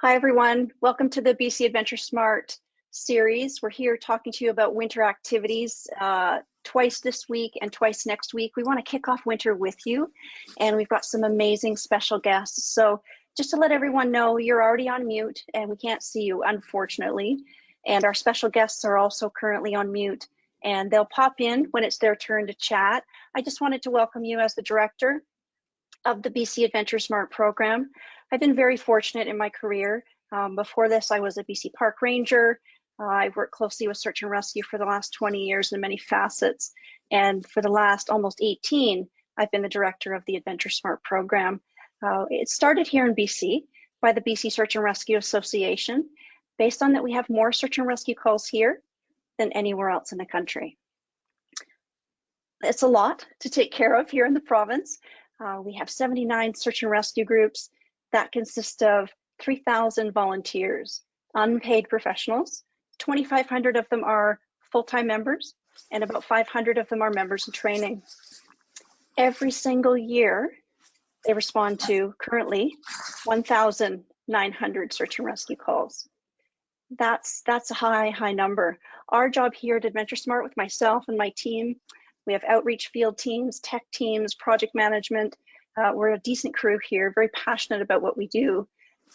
Hi, everyone. Welcome to the BC AdventureSmart series. We're here talking to you about winter activities twice this week and twice next week. We want to kick off winter with you, and we've got some amazing special guests. So just to let everyone know, you're already on mute, and we can't see you, unfortunately. And our special guests are also currently on mute, and they'll pop in when it's their turn to chat. I just wanted to welcome you as the director of the BC AdventureSmart program. I've been very fortunate in my career. Before this, I was a BC Park Ranger. I've worked closely with search and rescue for the last 20 years in many facets. And for the last almost 18, I've been the director of the AdventureSmart program. It started here in BC by the BC Search and Rescue Association, based on that we have more search and rescue calls here than anywhere else in the country. It's a lot to take care of here in the province. We have 79 search and rescue groups that consist of 3,000 volunteers, unpaid professionals. 2,500 of them are full-time members, and about 500 of them are members in training. Every single year, they respond to currently 1,900 search and rescue calls. That's a high number. Our job here at AdventureSmart with myself and my team, we have outreach field teams, tech teams, project management. We're a decent crew here, very passionate about what we do.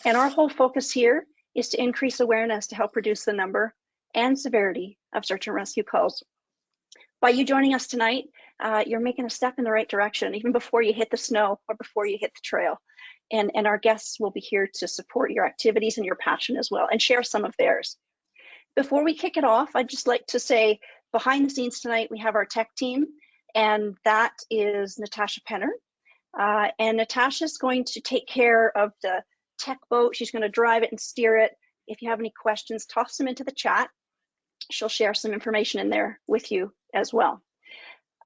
And our whole focus here is to increase awareness to help reduce the number and severity of search and rescue calls. By you joining us tonight, you're making a step in the right direction, even before you hit the snow or before you hit the trail. And our guests will be here to support your activities and your passion as well, and share some of theirs. Before we kick it off, I'd just like to say, behind the scenes tonight, we have our tech team, and that is Natasha Penner. And Natasha's going to take care of the tech boat. She's going to drive it and steer it. If you have any questions, toss them into the chat. She'll share some information in there with you as well.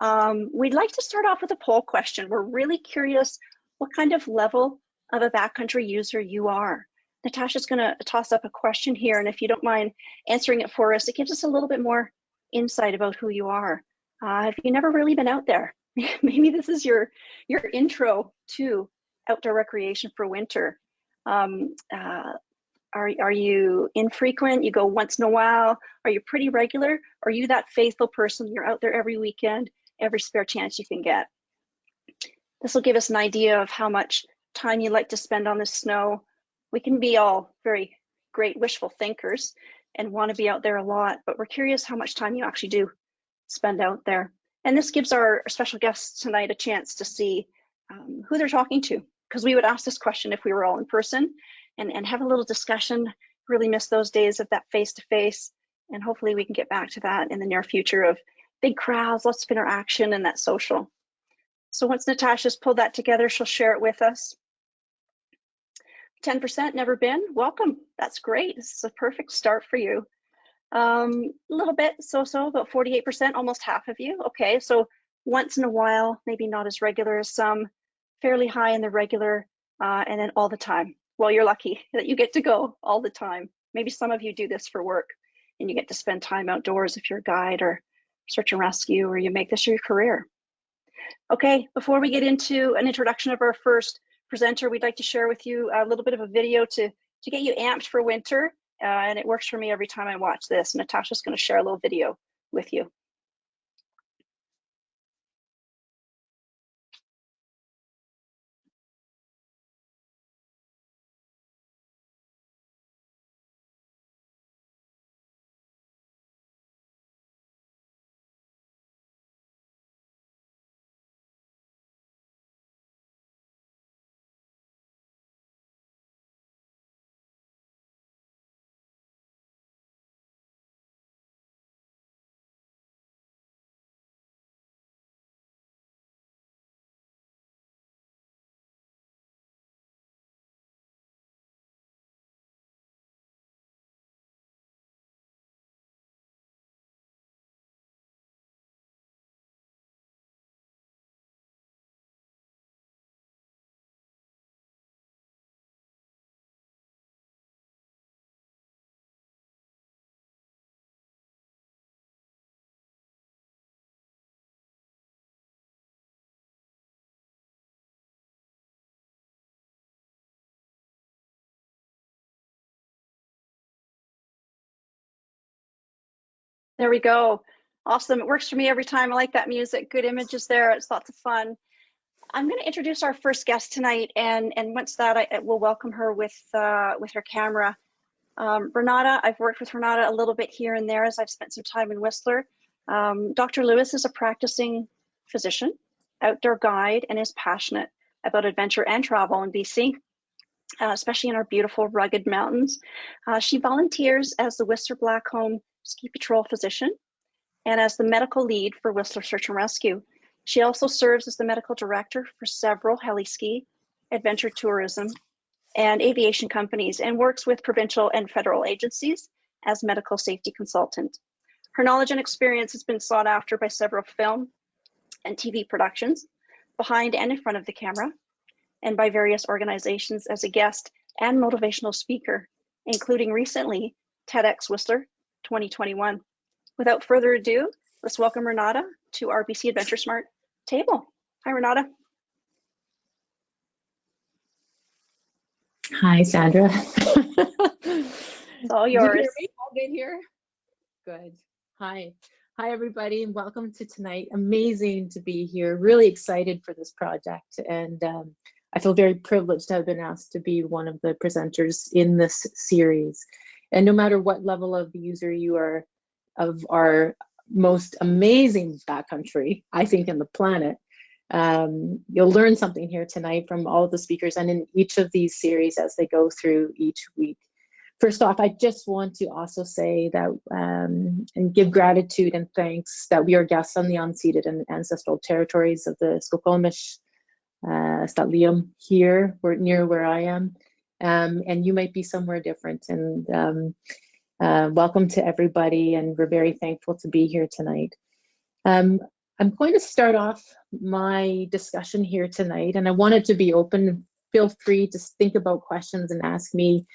We'd like to start off with a poll question. We're really curious what kind of level of a backcountry user you are. Natasha's going to toss up a question here, and if you don't mind answering it for us, it gives us a little bit more insight about who you are. Have you never really been out there? Maybe this is your intro to outdoor recreation for winter. Are you infrequent? You go once in a while? Are you pretty regular? Are you that faithful person? You're out there every weekend, every spare chance you can get. This will give us an idea of how much time you like to spend on the snow. We can be all very great wishful thinkers and want to be out there a lot, but we're curious how much time you actually do spend out there. And this gives our special guests tonight a chance to see who they're talking to, because we would ask this question if we were all in person and have a little discussion. Really miss those days of that face-to-face, and hopefully we can get back to that in the near future of big crowds, lots of interaction, and that social. So once Natasha's pulled that together, she'll share it with us. 10% never been, welcome. That's great. This is a perfect start for you. A little bit so-so, about 48%, almost half of you. Okay, so once in a while, maybe not as regular as some, fairly high in the regular, and then all the time. Well, you're lucky that you get to go all the time. Maybe some of you do this for work and you get to spend time outdoors if you're a guide or search and rescue, or you make this your career. Okay, before we get into an introduction of our first presenter, we'd like to share with you a little bit of a video to get you amped for winter. And it works for me every time I watch this. Natasha's going to share a little video with you. There we go. Awesome. It works for me every time. I like that music. Good images there. It's lots of fun. I'm going to introduce our first guest tonight, and once that, I will welcome her with her camera. Renata, I've worked with Renata a little bit here and there as I've spent some time in Whistler. Dr. Lewis is a practicing physician, outdoor guide, and is passionate about adventure and travel in BC, especially in our beautiful rugged mountains. She volunteers as the Whistler Blackcomb Ski Patrol physician and as the medical lead for Whistler Search and Rescue. She also serves as the medical director for several heli-ski, adventure tourism, and aviation companies, and works with provincial and federal agencies as medical safety consultant. Her knowledge and experience has been sought after by several film and TV productions, behind and in front of the camera, and by various organizations as a guest and motivational speaker, including recently TEDx Whistler 2021. Without further ado, let's welcome Renata to our BC AdventureSmart table. Hi, Renata. Hi, Sandra. It's all yours. You hear me? All good here? Good. Hi. Hi, everybody, and welcome to tonight. Amazing to be here. Really excited for this project. And I feel very privileged to have been asked to be one of the presenters in this series. And no matter what level of user you are of our most amazing backcountry, I think, in the planet, you'll learn something here tonight from all of the speakers and in each of these series as they go through each week. First off, I just want to also say that and give gratitude and thanks that we are guests on the unceded and ancestral territories of the Skokomish Stalium here, near where I am, and you might be somewhere different. And welcome to everybody, and we're very thankful to be here tonight. I'm going to start off my discussion here tonight, and I want it to be open. Feel free to think about questions and ask me,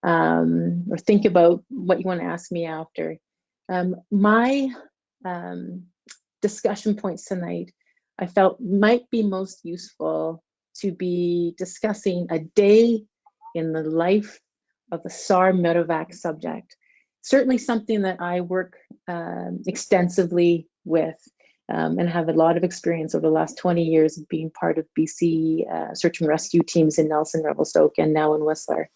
or think about what you want to ask me after. My discussion points tonight, I felt might be most useful to be discussing a day in the life of a SAR medevac subject. Certainly something that I work extensively with and have a lot of experience over the last 20 years of being part of BC search and rescue teams in Nelson, Revelstoke, and now in Whistler.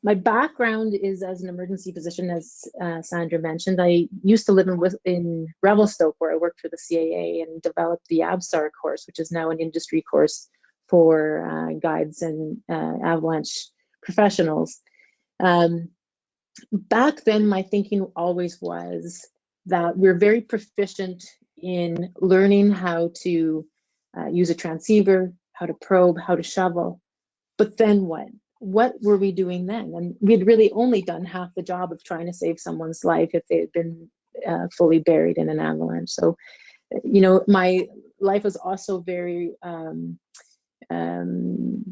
My background is as an emergency physician, as Sandra mentioned. I used to live in Revelstoke, where I worked for the CAA and developed the ABSAR course, which is now an industry course for guides and avalanche professionals. Back then, my thinking always was that we're very proficient in learning how to use a transceiver, how to probe, how to shovel. But then what? What were we doing then? And we had really only done half the job of trying to save someone's life if they had been fully buried in an avalanche. So, you know, my life was also very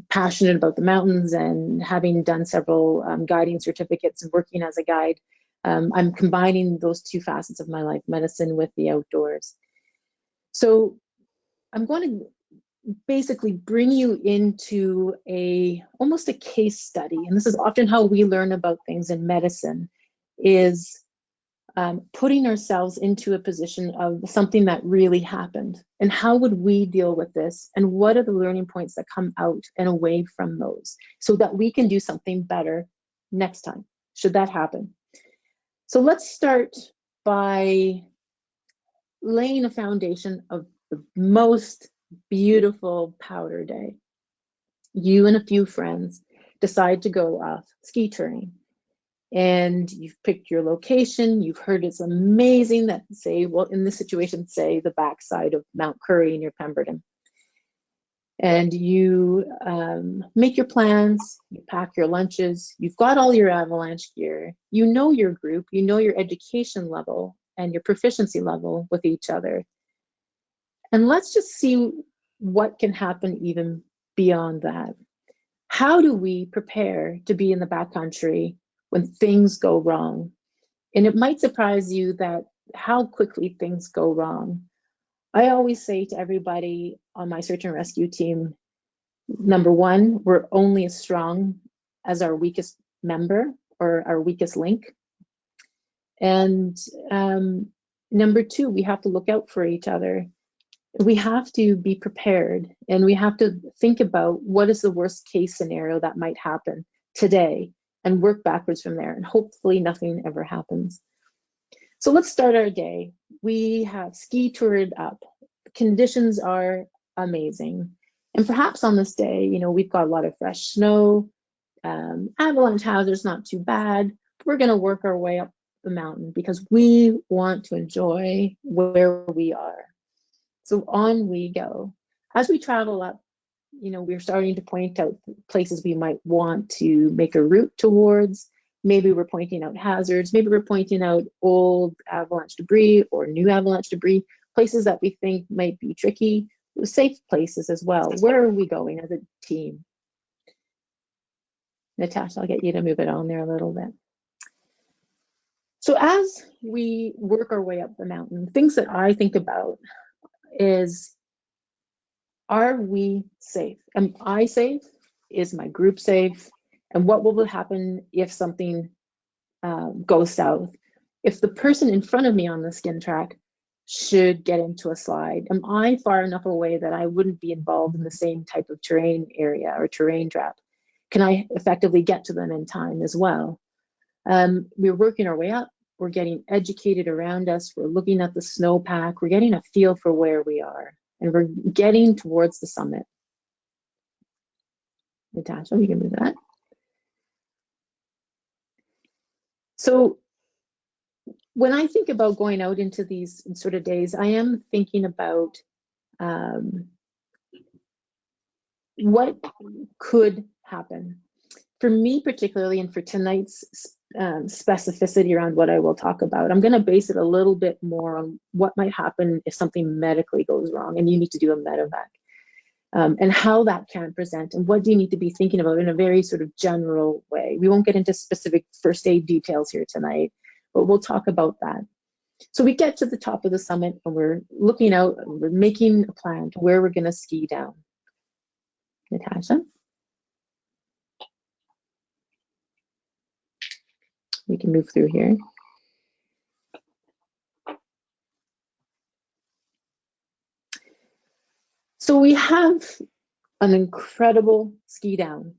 passionate about the mountains, and having done several guiding certificates and working as a guide, I'm combining those two facets of my life, medicine with the outdoors. So I'm going to basically bring you into almost a case study, and this is often how we learn about things in medicine, is putting ourselves into a position of something that really happened, and how would we deal with this, and what are the learning points that come out and away from those, so that we can do something better next time, should that happen. So let's start by laying a foundation of the most beautiful powder day. You and a few friends decide to go off ski touring, and you've picked your location. You've heard it's amazing, that say, well, in this situation, say the backside of Mount Currie near Pemberton. And you make your plans, you pack your lunches, you've got all your avalanche gear, you know your group, you know your education level and your proficiency level with each other. And let's just see what can happen even beyond that. How do we prepare to be in the backcountry when things go wrong? And it might surprise you that how quickly things go wrong. I always say to everybody on my search and rescue team, number one, we're only as strong as our weakest member or our weakest link. And number two, we have to look out for each other. We have to be prepared, and we have to think about what is the worst case scenario that might happen today and work backwards from there. And hopefully nothing ever happens. So let's start our day. We have ski toured up. Conditions are amazing. And perhaps on this day, you know, we've got a lot of fresh snow. Avalanche hazards not too bad. We're going to work our way up the mountain because we want to enjoy where we are. So on we go. As we travel up, you know, we're starting to point out places we might want to make a route towards. Maybe we're pointing out hazards. Maybe we're pointing out old avalanche debris or new avalanche debris, places that we think might be tricky, safe places as well. Where are we going as a team? Natasha, I'll get you to move it on there a little bit. So as we work our way up the mountain, things that I think about is, are we safe? Am I safe? Is my group safe? And what will happen if something goes south? If the person in front of me on the skin track should get into a slide, am I far enough away that I wouldn't be involved in the same type of terrain area or terrain trap? Can I effectively get to them in time as well? We're working our way up. We're getting educated around us. We're looking at the snowpack. We're getting a feel for where we are, and we're getting towards the summit. Natasha, we can move that. So when I think about going out into these sort of days, I am thinking about what could happen. For me particularly, and for tonight's specificity around what I will talk about, I'm going to base it a little bit more on what might happen if something medically goes wrong and you need to do a medevac, and how that can present and what do you need to be thinking about in a very sort of general way. We won't get into specific first aid details here tonight, but we'll talk about that. So we get to the top of the summit and we're looking out and we're making a plan to where we're going to ski down. Natasha? We can move through here. So we have an incredible ski down.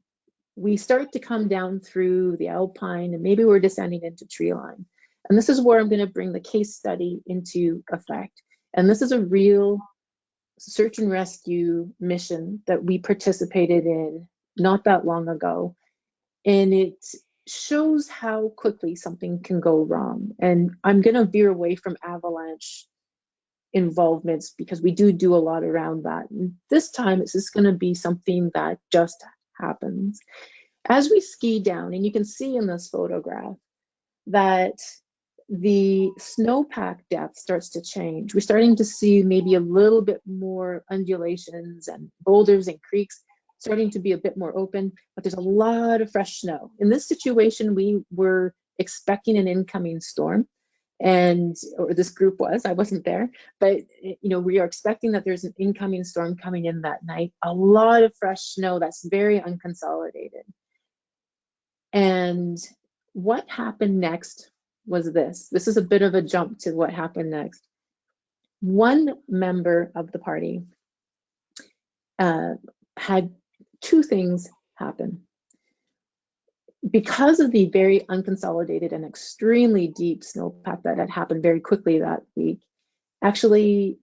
We start to come down through the alpine and maybe we're descending into tree line. And this is where I'm going to bring the case study into effect. And this is a real search and rescue mission that we participated in not that long ago. And it shows how quickly something can go wrong. And I'm going to veer away from avalanche involvements because we do a lot around that. And this time it's just going to be something that just happens. As we ski down, and you can see in this photograph that the snowpack depth starts to change. We're starting to see maybe a little bit more undulations and boulders and creeks starting to be a bit more open, but there's a lot of fresh snow. In this situation, we were expecting an incoming storm, or this group was, I wasn't there, but you know, we are expecting that there's an incoming storm coming in that night. A lot of fresh snow that's very unconsolidated. And what happened next was this. This is a bit of a jump to what happened next. One member of the party had two things happen. Because of the very unconsolidated and extremely deep snowpack that had happened very quickly that week, actually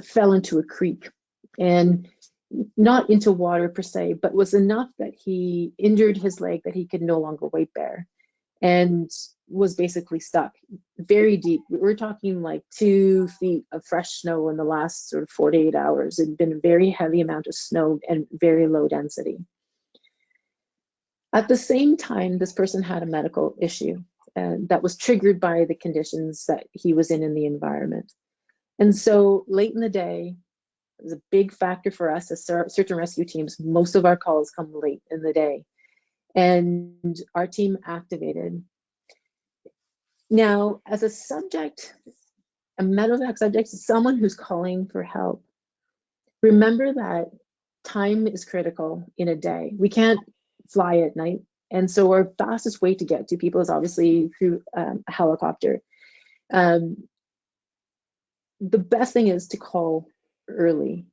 fell into a creek, and not into water per se, but was enough that he injured his leg that he could no longer weight bear and was basically stuck very deep. We're talking like 2 feet of fresh snow in the last sort of 48 hours. It had been a very heavy amount of snow and very low density. At the same time, this person had a medical issue that was triggered by the conditions that he was in the environment. And so late in the day, it was a big factor for us as search and rescue teams. Most of our calls come late in the day, and our team activated. Now, as a subject, a medevac subject, someone who's calling for help, remember that time is critical in a day. We can't fly at night And so our fastest way to get to people is obviously through a helicopter. The best thing is to call early.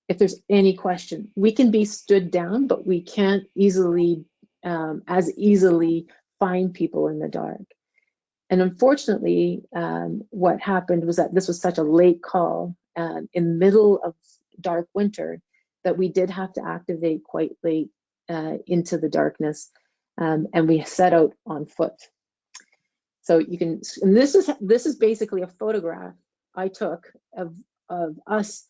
If there's any question, we can be stood down, but we can't easily, as easily find people in the dark. And unfortunately, what happened was that this was such a late call in the middle of dark winter that we did have to activate quite late into the darkness, and we set out on foot. So you can, and this is basically a photograph I took of us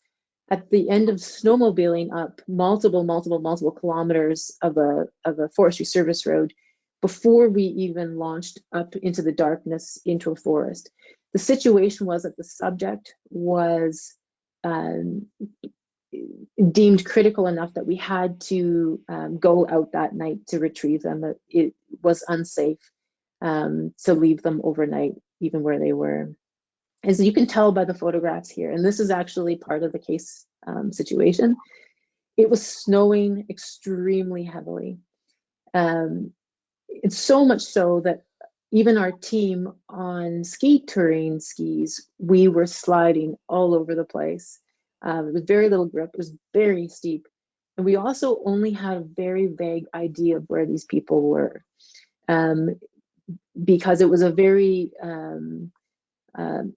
at the end of snowmobiling up multiple kilometers of a forestry service road before we even launched up into the darkness into a forest. The situation was that the subject was deemed critical enough that we had to go out that night to retrieve them. That it was unsafe to leave them overnight, even where they were. As you can tell by the photographs here, and this is actually part of the case situation, it was snowing extremely heavily. It's so much so that even our team on ski touring skis, we were sliding all over the place. With very little grip, it was very steep. And we also only had a very vague idea of where these people were, because it was a very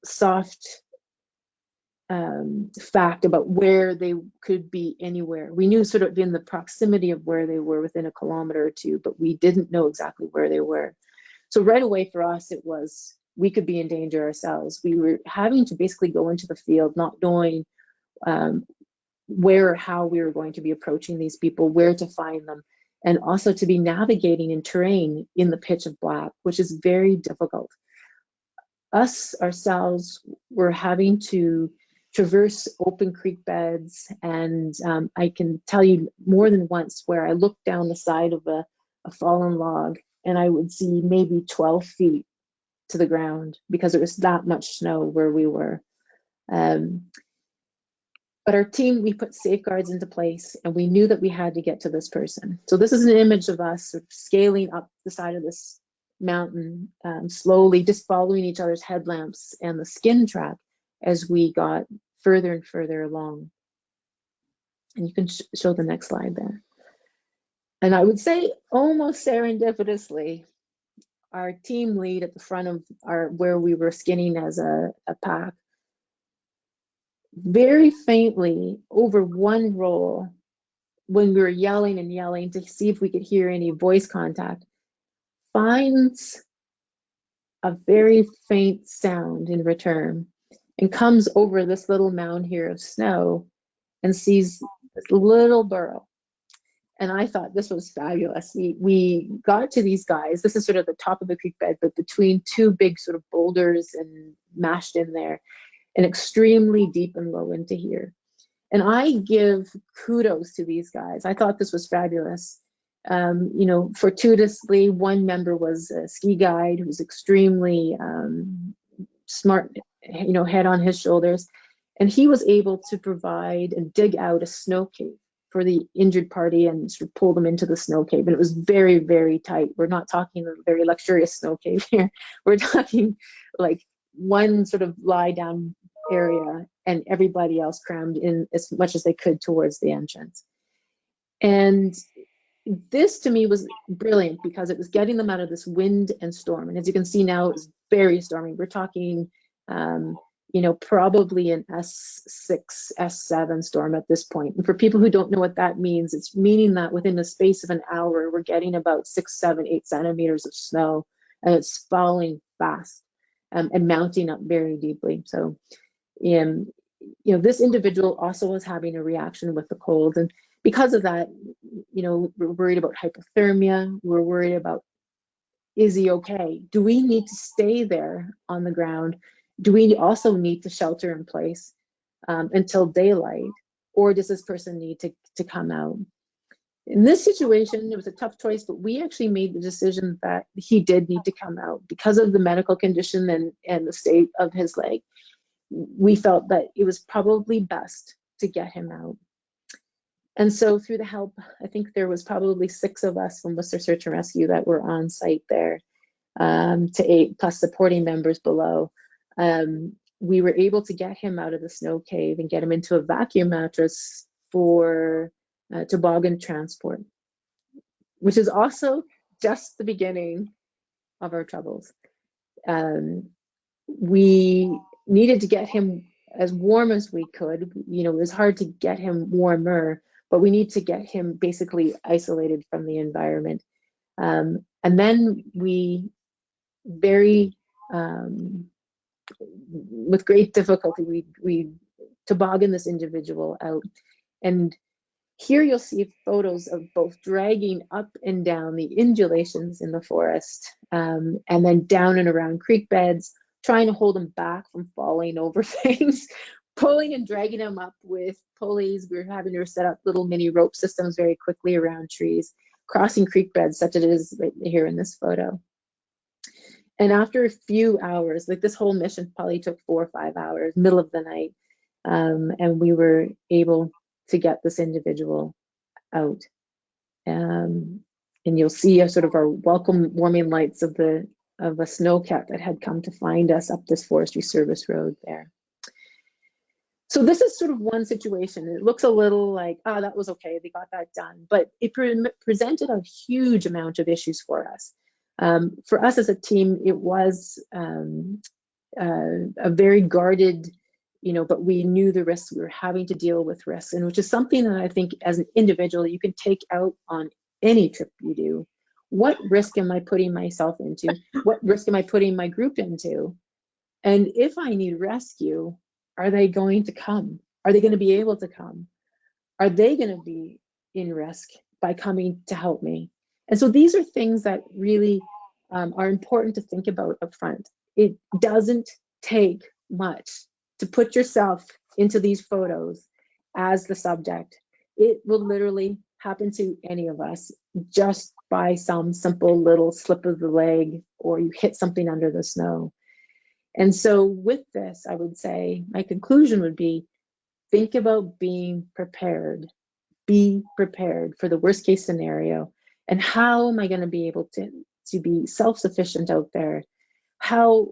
soft fact about where they could be anywhere. We knew sort of in the proximity of where they were within a kilometer or two, but we didn't know exactly where they were. So right away for us, it was, we could be in danger ourselves. We were having to basically go into the field, not knowing where or how we were going to be approaching these people, where to find them, and also to be navigating in terrain in the pitch of black, which is very difficult. Us ourselves were having to traverse open creek beds, and I can tell you more than once where I looked down the side of a fallen log and I would see maybe 12 feet to the ground because there was that much snow where we were. But our team, we put safeguards into place, and we knew that we had to get to this person. So this is an image of us sort of scaling up the side of this mountain, slowly just following each other's headlamps and the skin track as we got further and further along. And you can show the next slide there. And I would say almost serendipitously, our team lead at the front of where we were skinning as a pack, very faintly over one roll, when we were yelling and yelling to see if we could hear any voice contact, finds a very faint sound in return and comes over this little mound here of snow and sees this little burrow. And I thought this was fabulous. We got to these guys. This is sort of the top of the creek bed, but between two big sort of boulders and mashed in there, and extremely deep and low into here. And I give kudos to these guys. I thought this was fabulous. You know, fortuitously, one member was a ski guide who was extremely smart, you know, head on his shoulders. And he was able to provide and dig out a snow cave for the injured party and sort of pull them into the snow cave. And it was very, very tight. We're not talking a very luxurious snow cave here. We're talking like one sort of lie down area and everybody else crammed in as much as they could towards the entrance. And this to me was brilliant because it was getting them out of this wind and storm. And as you can see now, it's very stormy. We're talking, you know, probably an S6, S7 storm at this point. And for people who don't know what that means, it's meaning that within the space of an hour, we're getting about 6, 7, 8 centimeters of snow, and it's falling fast and mounting up very deeply. So, you know, this individual also was having a reaction with the cold. And because of that, you know, we're worried about hypothermia. We're worried about, is he okay? Do we need to stay there on the ground? Do we also need to shelter in place until daylight? Or does this person need to come out? In this situation, it was a tough choice, but we actually made the decision that he did need to come out because of the medical condition and the state of his leg. We felt that it was probably best to get him out. And so through the help, I think there was probably 6 of us from Worcester Search and Rescue that were on site there, to 8 plus supporting members below. We were able to get him out of the snow cave and get him into a vacuum mattress for toboggan transport, which is also just the beginning of our troubles. We needed to get him as warm as we could. You know, it was hard to get him warmer, but we need to get him basically isolated from the environment. And then we with great difficulty, we toboggan this individual out. And here you'll see photos of both dragging up and down the undulations in the forest, and then down and around creek beds, trying to hold him back from falling over things, pulling and dragging him up with pulleys. We were having to set up little mini rope systems very quickly around trees, crossing creek beds such as it is right here in this photo. And after a few hours, like this whole mission probably took 4 or 5 hours, middle of the night, and we were able to get this individual out. And you'll see a sort of our welcome warming lights of a snowcat that had come to find us up this forestry service road there. So this is sort of one situation. It looks a little like, oh, that was okay, they got that done, but it presented a huge amount of issues for us. For us as a team, it was a very guarded, but we knew the risks. We were having to deal with risks, and which is something that I think as an individual you can take out on any trip you do. What risk am I putting myself into? What risk am I putting my group into? And if I need rescue, are they going to come? Are they going to be able to come? Are they going to be in risk by coming to help me? And so these are things that really are important to think about up front. It doesn't take much to put yourself into these photos as the subject. It will literally happen to any of us just by some simple little slip of the leg, or you hit something under the snow. And so with this, I would say my conclusion would be, think about being prepared. Be prepared for the worst case scenario. And how am I going to be able to be self-sufficient out there? How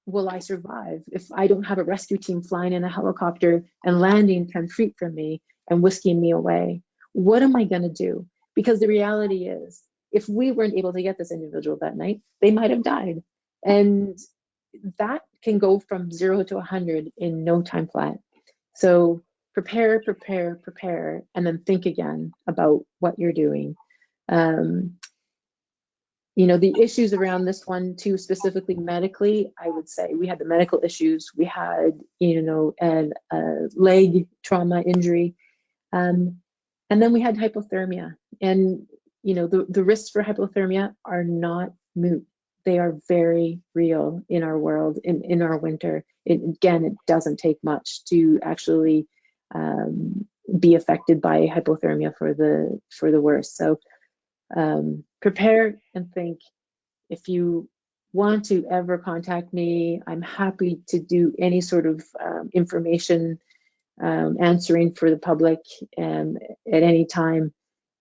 will I survive if I don't have a rescue team flying in a helicopter and landing 10 feet from me and whisking me away? What am I going to do? Because the reality is, if we weren't able to get this individual that night, they might have died. And that can go from 0 to 100 in no time flat. So prepare, prepare, prepare, and then think again about what you're doing. The issues around this one too, specifically medically, I would say we had the medical issues. We had, a leg trauma injury, and then we had hypothermia. And the risks for hypothermia are not moot. They are very real in our world, in our winter. It doesn't take much to actually be affected by hypothermia for the worst. So prepare and think. If you want to ever contact me, I'm happy to do any sort of information answering for the public at any time.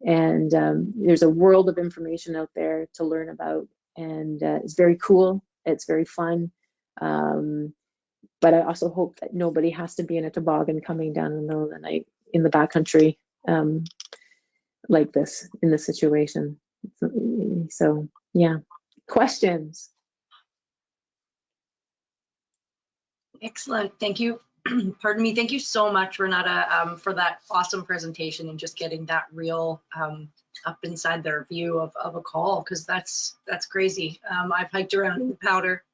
And there's a world of information out there to learn about, and it's very cool. It's very fun. But I also hope that nobody has to be in a toboggan coming down in the middle of the night in the backcountry like this, in this situation. So yeah. Questions? Excellent. Thank you. Pardon me. Thank you so much, Renata, for that awesome presentation and just getting that real up inside their view of a call, because that's crazy. I've hiked around the Powder.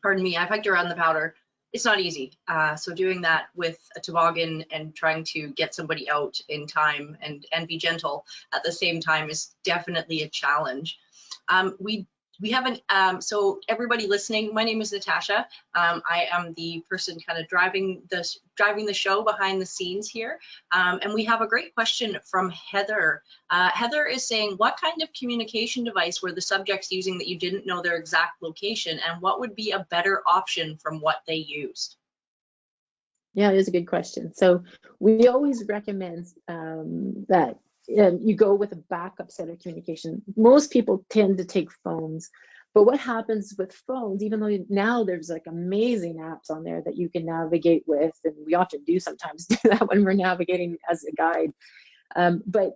Pardon me. I've hiked around the Powder. It's not easy. So doing that with a toboggan and trying to get somebody out in time and be gentle at the same time is definitely a challenge. We haven't, so everybody listening, my name is Natasha. I am the person kind of driving the show behind the scenes here. And we have a great question from Heather. Heather is saying, what kind of communication device were the subjects using that you didn't know their exact location, and what would be a better option from what they used? Yeah, it is a good question. So we always recommend that you go with a backup set of communication. Most people tend to take phones, but what happens with phones, even though now there's like amazing apps on there that you can navigate with, and we often do sometimes do that when we're navigating as a guide, but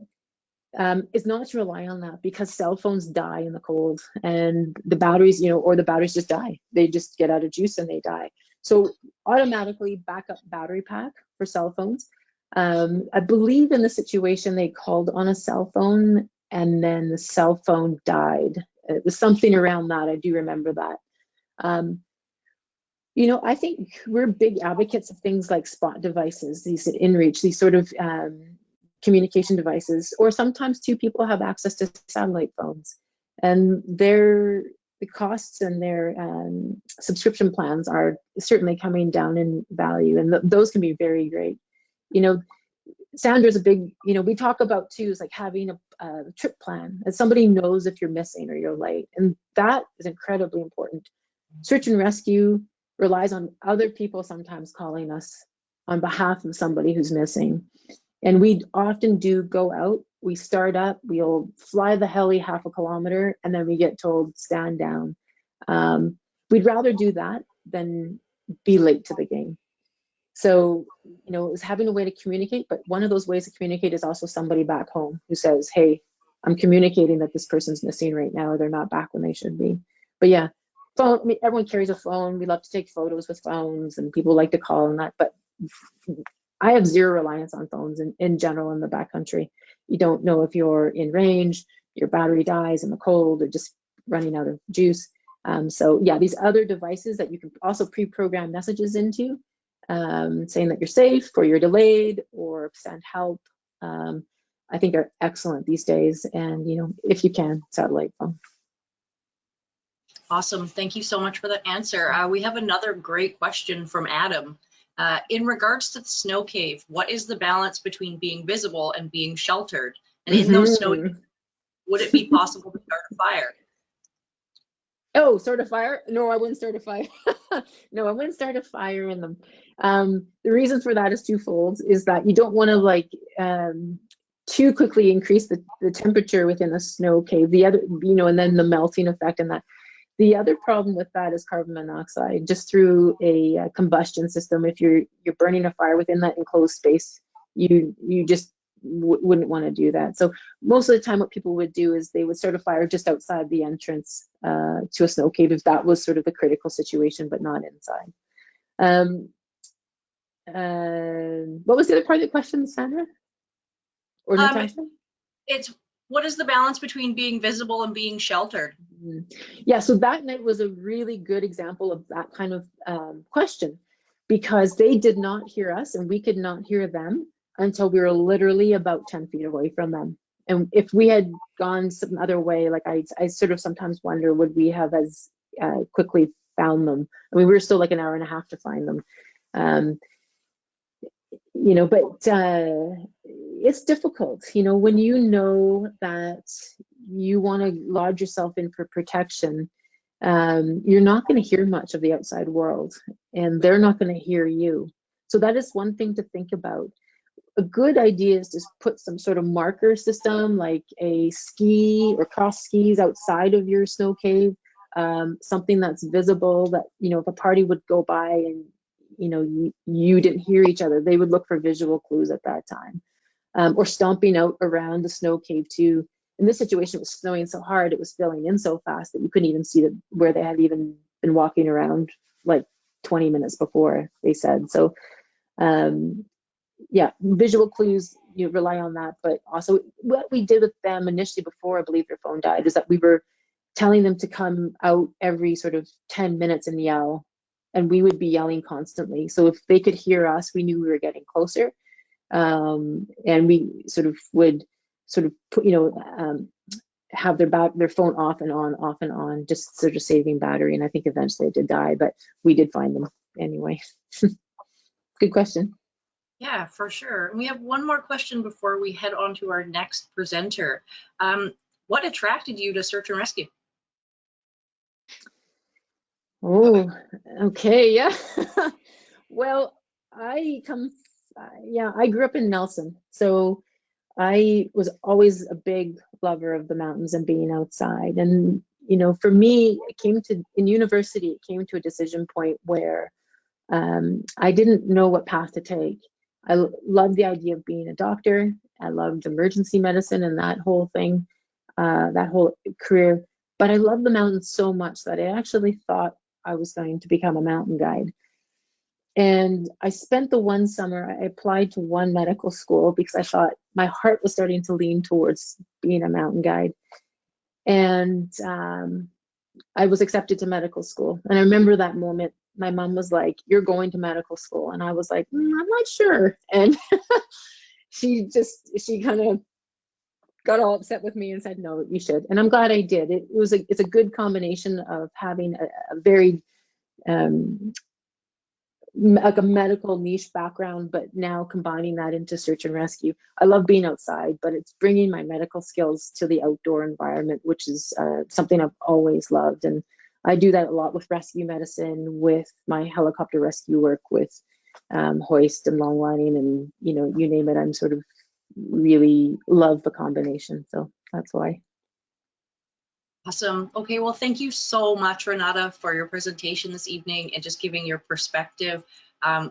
it's not to rely on that, because cell phones die in the cold, and the batteries, or the batteries just die. They just get out of juice and they die. So automatically backup battery pack for cell phones. I believe in the situation they called on a cell phone and then the cell phone died. It was something around that. I do remember that. I think we're big advocates of things like spot devices, these inReach, these sort of communication devices, or sometimes two people have access to satellite phones, and the costs and their subscription plans are certainly coming down in value, and those can be very great. Sandra's a big, we talk about too, is like having a trip plan, and somebody knows if you're missing or you're late, and that is incredibly important. Search and rescue relies on other people sometimes calling us on behalf of somebody who's missing. And we often do go out, we start up, we'll fly the heli half a kilometer, and then we get told stand down. We'd rather do that than be late to the game. So, it was having a way to communicate, but one of those ways to communicate is also somebody back home who says, hey, I'm communicating that this person's missing right now, or they're not back when they should be. But yeah, phone, everyone carries a phone. We love to take photos with phones, and people like to call and that, but I have zero reliance on phones in general in the backcountry. You don't know if you're in range, your battery dies in the cold, or just running out of juice. So yeah, these other devices that you can also pre-program messages into, saying that you're safe or you're delayed or send help, I think are excellent these days. And, if you can, satellite phone. Awesome. Thank you so much for that answer. We have another great question from Adam. In regards to the snow cave, what is the balance between being visible and being sheltered? And in those snow, would it be possible to start a fire? Oh, start a fire? No, I wouldn't start a fire. No, I wouldn't start a fire in them. The reason for that is twofold, is that you don't want to too quickly increase the temperature within a snow cave. The other, and then the melting effect and that. The other problem with that is carbon monoxide, just through a combustion system. If you're burning a fire within that enclosed space, you just wouldn't want to do that. So most of the time what people would do is they would start a fire just outside the entrance to a snow cave, if that was sort of a critical situation, but not inside. What was the other part of the question, Sandra? Or Natasha? It's what is the balance between being visible and being sheltered? Yeah, so that night was a really good example of that kind of question, because they did not hear us and we could not hear them until we were literally about 10 feet away from them. And if we had gone some other way, like I sort of sometimes wonder, would we have as quickly found them? I mean, we were still like an hour and a half to find them. But it's difficult, when you know that you want to lodge yourself in for protection, you're not going to hear much of the outside world, and they're not going to hear you. So that is one thing to think about. A good idea is to put some sort of marker system, like a ski or cross skis outside of your snow cave, something that's visible, that, if a party would go by and you didn't hear each other, they would look for visual clues at that time. Or stomping out around the snow cave too. In this situation, it was snowing so hard, it was filling in so fast that you couldn't even see where they had even been walking around like 20 minutes before, they said. So yeah, visual clues, you rely on that. But also what we did with them initially before I believe their phone died is that we were telling them to come out every sort of 10 minutes and yell, and we would be yelling constantly. So if they could hear us, we knew we were getting closer. And we would put, have their phone off and on, just sort of saving battery. And I think eventually it did die, but we did find them anyway. Good question. Yeah, for sure. We have one more question before we head on to our next presenter. What attracted you to search and rescue? Oh, okay, yeah. Well, I come, yeah, I grew up in Nelson, so I was always a big lover of the mountains and being outside. And, you know, for me, in university, it came to a decision point where I didn't know what path to take. I loved the idea of being a doctor. I loved emergency medicine and that whole thing, that whole career. But I loved the mountains so much that I actually thought I was going to become a mountain guide. And I spent the one summer, I applied to one medical school because I thought my heart was starting to lean towards being a mountain guide. And I was accepted to medical school. And I remember that moment, my mom was like, "You're going to medical school." And I was like, "I'm not sure." And she kind of got all upset with me and said, "No, you should." And I'm glad I did. It's a good combination of having a very like a medical niche background, but now combining that into search and rescue. I love being outside, but it's bringing my medical skills to the outdoor environment, which is something I've always loved. And I do that a lot with rescue medicine, with my helicopter rescue work, with hoist and long lining, and you know, you name it. I'm sort of really love the combination, so that's why. Awesome. Okay, well, thank you so much, Renata, for your presentation this evening and just giving your perspective.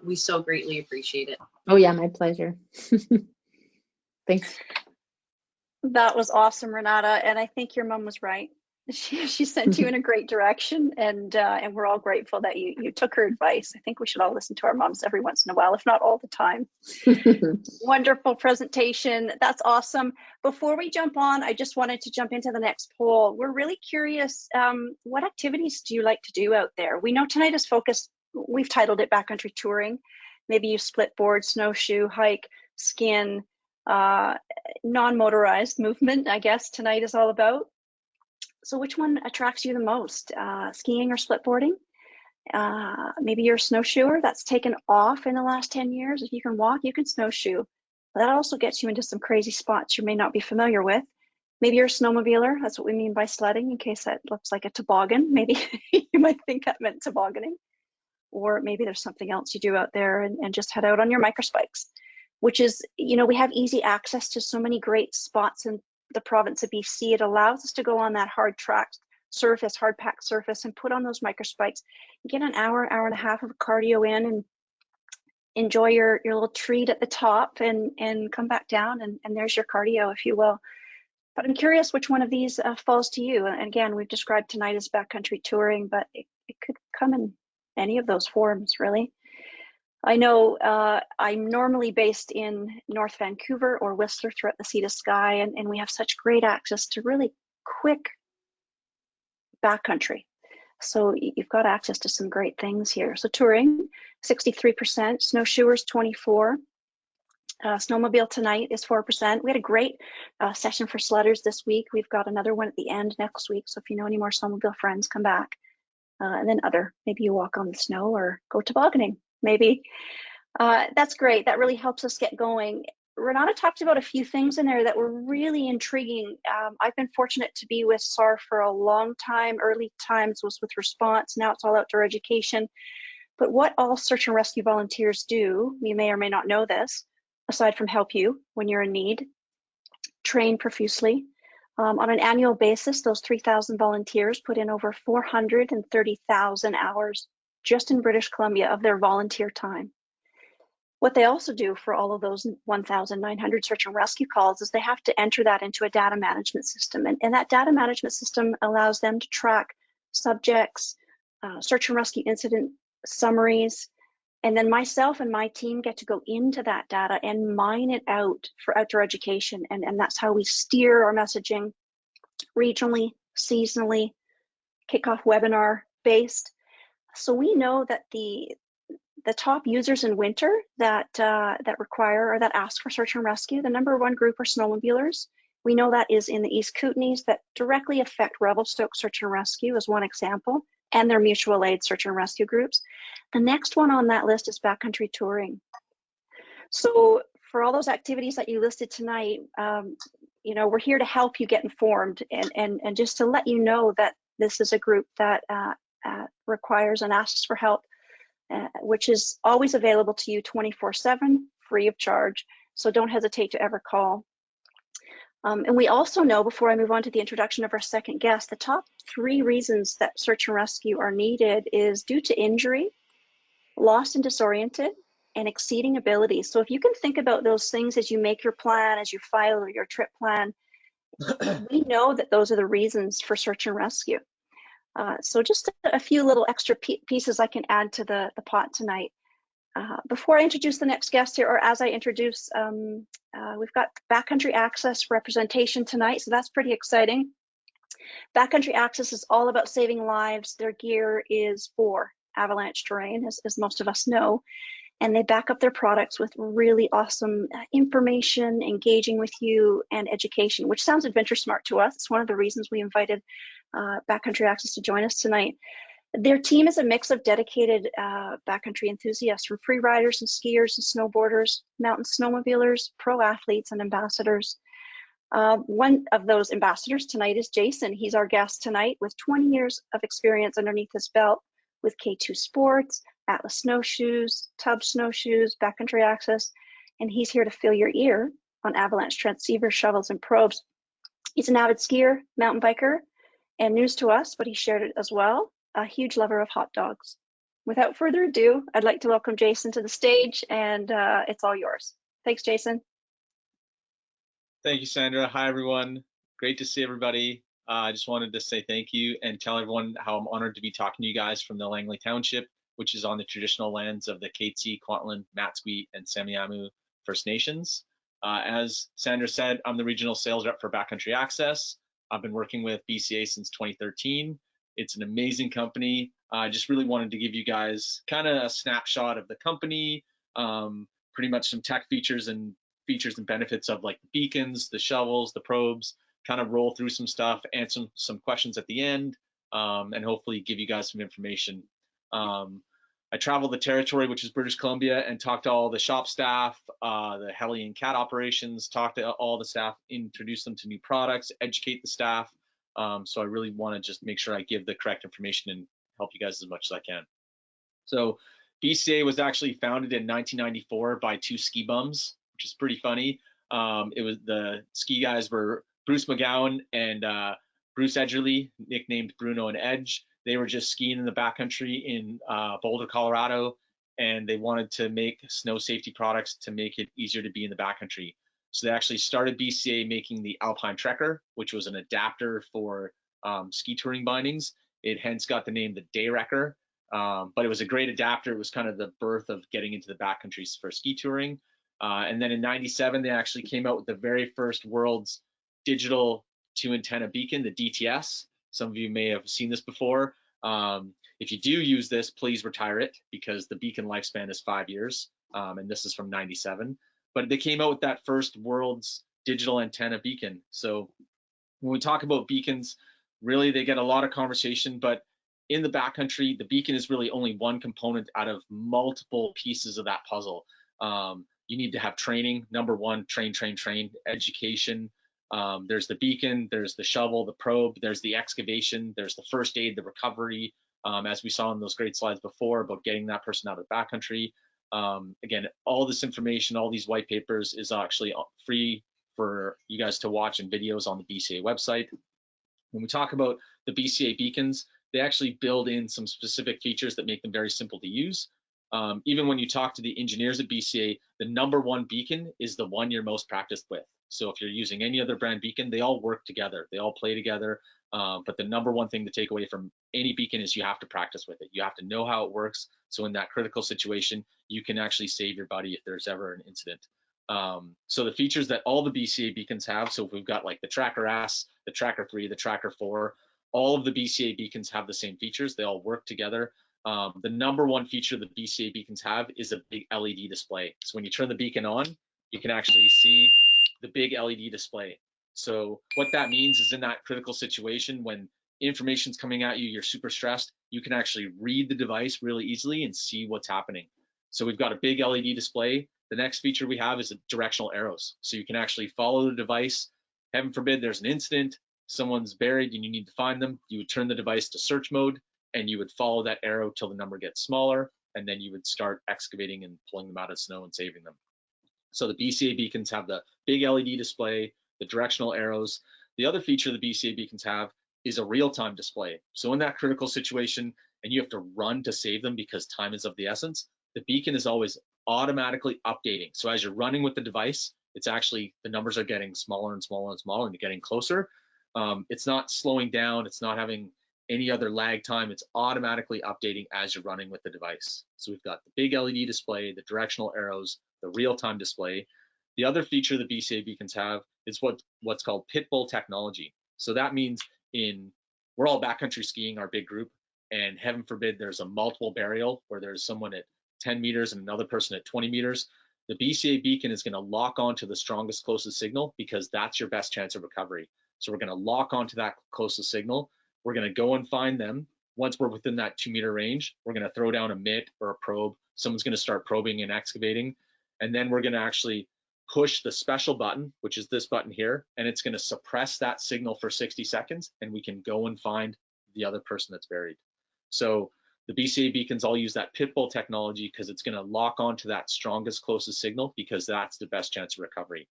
We so greatly appreciate it. Oh yeah, my pleasure. Thanks. That was awesome, Renata, and I think your mom was right. She sent you in a great direction, and we're all grateful that you took her advice. I think we should all listen to our moms every once in a while, if not all the time. Wonderful presentation. That's awesome. Before we jump on, I just wanted to jump into the next poll. We're really curious, what activities do you like to do out there? We know tonight is focused, we've titled it Backcountry Touring. Maybe you split board, snowshoe, hike, skin, non-motorized movement, I guess tonight is all about. So which one attracts you the most? Skiing or splitboarding? Maybe you're a snowshoer that's taken off in the last 10 years. If you can walk, you can snowshoe. But that also gets you into some crazy spots you may not be familiar with. Maybe you're a snowmobiler. That's what we mean by sledding, in case that looks like a toboggan. Maybe you might think that meant tobogganing. Or maybe there's something else you do out there and just head out on your microspikes, which is, you know, we have easy access to so many great spots in the province of BC. It allows us to go on that hard tracked surface, hard packed surface, and put on those microspikes, get an hour and a half of cardio in, and enjoy your little treat at the top, and come back down, and there's your cardio, if you will. But I'm curious which one of these falls to you. And again, we've described tonight as backcountry touring, but it could come in any of those forms, really. I know I'm normally based in North Vancouver or Whistler throughout the Sea to Sky, and we have such great access to really quick backcountry. So you've got access to some great things here. So touring, 63%, snowshoers, 24%. Snowmobile tonight is 4%. We had a great session for sledders this week. We've got another one at the end next week. So if you know any more snowmobile friends, come back. And then maybe you walk on the snow or go tobogganing, maybe. That's great. That really helps us get going. Renata talked about a few things in there that were really intriguing. I've been fortunate to be with SAR for a long time. Early times was with response. Now it's all outdoor education. But what all search and rescue volunteers do, you may or may not know this, aside from help you when you're in need, train profusely. On an annual basis, those 3,000 volunteers put in over 430,000 hours just in British Columbia of their volunteer time. What they also do for all of those 1,900 search and rescue calls is they have to enter that into a data management system. And that data management system allows them to track subjects, search and rescue incident summaries, and then myself and my team get to go into that data and mine it out for outdoor education. And that's how we steer our messaging regionally, seasonally, kickoff webinar based. So we know that the top users in winter that require or that ask for search and rescue, the #1 group are snowmobilers. We know that is in the East Kootenays that directly affect Revelstoke Search and Rescue as one example, and their mutual aid search and rescue groups. The next one on that list is backcountry touring. So for all those activities that you listed tonight, you know, we're here to help you get informed and just to let you know that this is a group that requires and asks for help which is always available to you 24/7, free of charge. So don't hesitate to ever call. And we also know, before I move on to the introduction of our second guest, the top 3 reasons that search and rescue are needed is due to injury, lost and disoriented, and exceeding abilities. So if you can think about those things as you make your plan, as you file your trip plan, we know that those are the reasons for search and rescue. So just a few little extra pieces I can add to the pot tonight. Before I introduce the next guest here, or as I introduce, we've got Backcountry Access representation tonight, so that's pretty exciting. Backcountry Access is all about saving lives. Their gear is for avalanche terrain, as most of us know, and they back up their products with really awesome information, engaging with you, and education, which sounds AdventureSmart to us. It's one of the reasons we invited Backcountry Access to join us tonight. Their team is a mix of dedicated backcountry enthusiasts, from free riders and skiers and snowboarders, mountain snowmobilers, pro athletes, and ambassadors. One of those ambassadors tonight is Jason. He's our guest tonight with 20 years of experience underneath his belt with K2 Sports, Atlas Snowshoes, Tub Snowshoes, Backcountry Access, and he's here to fill your ear on Avalanche Transceivers, shovels, and probes. He's an avid skier, mountain biker, and news to us, but he shared it as well, a huge lover of hot dogs. Without further ado, I'd like to welcome Jason to the stage, and it's all yours. Thanks, Jason. Thank you, Sandra. Hi, everyone. Great to see everybody. I just wanted to say thank you and tell everyone how I'm honored to be talking to you guys from the Langley Township, which is on the traditional lands of the Katzie, Kwantlen, Matsqui, and Semiahmoo First Nations. As Sandra said, I'm the regional sales rep for Backcountry Access. I've been working with BCA since 2013. It's an amazing company. I just really wanted to give you guys kind of a snapshot of the company, pretty much some tech features and benefits of like the beacons, the shovels, the probes, kind of roll through some stuff, answer some questions at the end, and hopefully give you guys some information. I traveled the territory, which is British Columbia, and talked to all the shop staff, the heli and cat operations, talked to all the staff, introduce them to new products, educate the staff. So I really want to just make sure I give the correct information and help you guys as much as I can. So BCA was actually founded in 1994 by 2 ski bums, which is pretty funny. It was the ski guys were Bruce McGowan and Bruce Edgerly, nicknamed Bruno and Edge. They were just skiing in the backcountry in Boulder, Colorado, and they wanted to make snow safety products to make it easier to be in the backcountry. So they actually started BCA making the Alpine Trekker, which was an adapter for ski touring bindings. It hence got the name the Day Wrecker, but it was a great adapter. It was kind of the birth of getting into the backcountry for ski touring. And then in '97, they actually came out with the very first world's digital 2-antenna beacon, the DTS. Some of you may have seen this before. If you do use this, please retire it, because the beacon lifespan is 5 years, and this is from '97. But they came out with that first world's digital antenna beacon. So when we talk about beacons, really they get a lot of conversation, but in the backcountry, the beacon is really only one component out of multiple pieces of that puzzle. You need to have training. Number one, train, education. There's the beacon, there's the shovel, the probe, there's the excavation, there's the first aid, the recovery, as we saw in those great slides before about getting that person out of the backcountry. Again, all this information, all these white papers is actually free for you guys to watch in videos on the BCA website. When we talk about the BCA beacons, they actually build in some specific features that make them very simple to use. Even when you talk to the engineers at BCA, the #1 beacon is the one you're most practiced with. So if you're using any other brand beacon, they all work together, they all play together. But the #1 thing to take away from any beacon is you have to practice with it. You have to know how it works. So in that critical situation, you can actually save your buddy if there's ever an incident. So the features that all the BCA beacons have, so if we've got like the Tracker S, the Tracker 3, the Tracker 4, all of the BCA beacons have the same features. They all work together. The #1 feature the BCA beacons have is a big LED display. So when you turn the beacon on, you can actually see the big LED display. So what that means is in that critical situation, when information's coming at you, you're super stressed, you can actually read the device really easily and see what's happening. So we've got a big LED display. The next feature we have is directional arrows. So you can actually follow the device. Heaven forbid there's an incident, someone's buried and you need to find them. You would turn the device to search mode and you would follow that arrow till the number gets smaller, and then you would start excavating and pulling them out of snow and saving them. So the Bca beacons have the big LED display, the directional arrows. The other feature the Bca beacons have is a real-time display. So in that critical situation, and you have to run to save them because time is of the essence, the beacon is always automatically updating. So as you're running with the device, it's actually, the numbers are getting smaller and smaller and smaller and you're getting closer. It's not slowing down, it's not having any other lag time, it's automatically updating as you're running with the device. So we've got the big LED display, the directional arrows, the real-time display. The other feature the Bca beacons have is what's called pitbull technology. So that means we're all backcountry skiing, our big group, and heaven forbid there's a multiple burial where there's someone at 10 meters and another person at 20 meters. The Bca beacon is going to lock onto the strongest, closest signal because that's your best chance of recovery. So we're going to lock onto that closest signal. We're going to go and find them. Once we're within that 2-meter range, we're going to throw down a mitt or a probe. Someone's going to start probing and excavating. And then we're going to actually push the special button, which is this button here, and it's going to suppress that signal for 60 seconds, and we can go and find the other person that's buried. So the Bca beacons all use that pitbull technology because it's going to lock onto that strongest, closest signal because that's the best chance of recovery.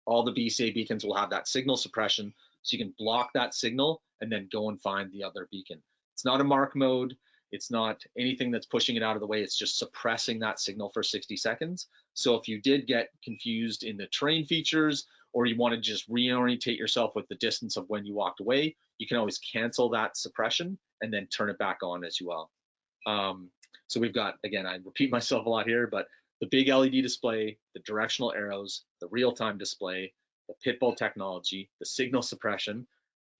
All the Bca beacons will have that signal suppression, so you can block that signal and then go and find the other beacon. It's not a mark mode. It's not anything that's pushing it out of the way. It's just suppressing that signal for 60 seconds. So if you did get confused in the terrain features, or you want to just reorientate yourself with the distance of when you walked away, you can always cancel that suppression and then turn it back on as well. So we've got, again, I repeat myself a lot here, but the big LED display, the directional arrows, the real-time display, the pitbull technology, the signal suppression.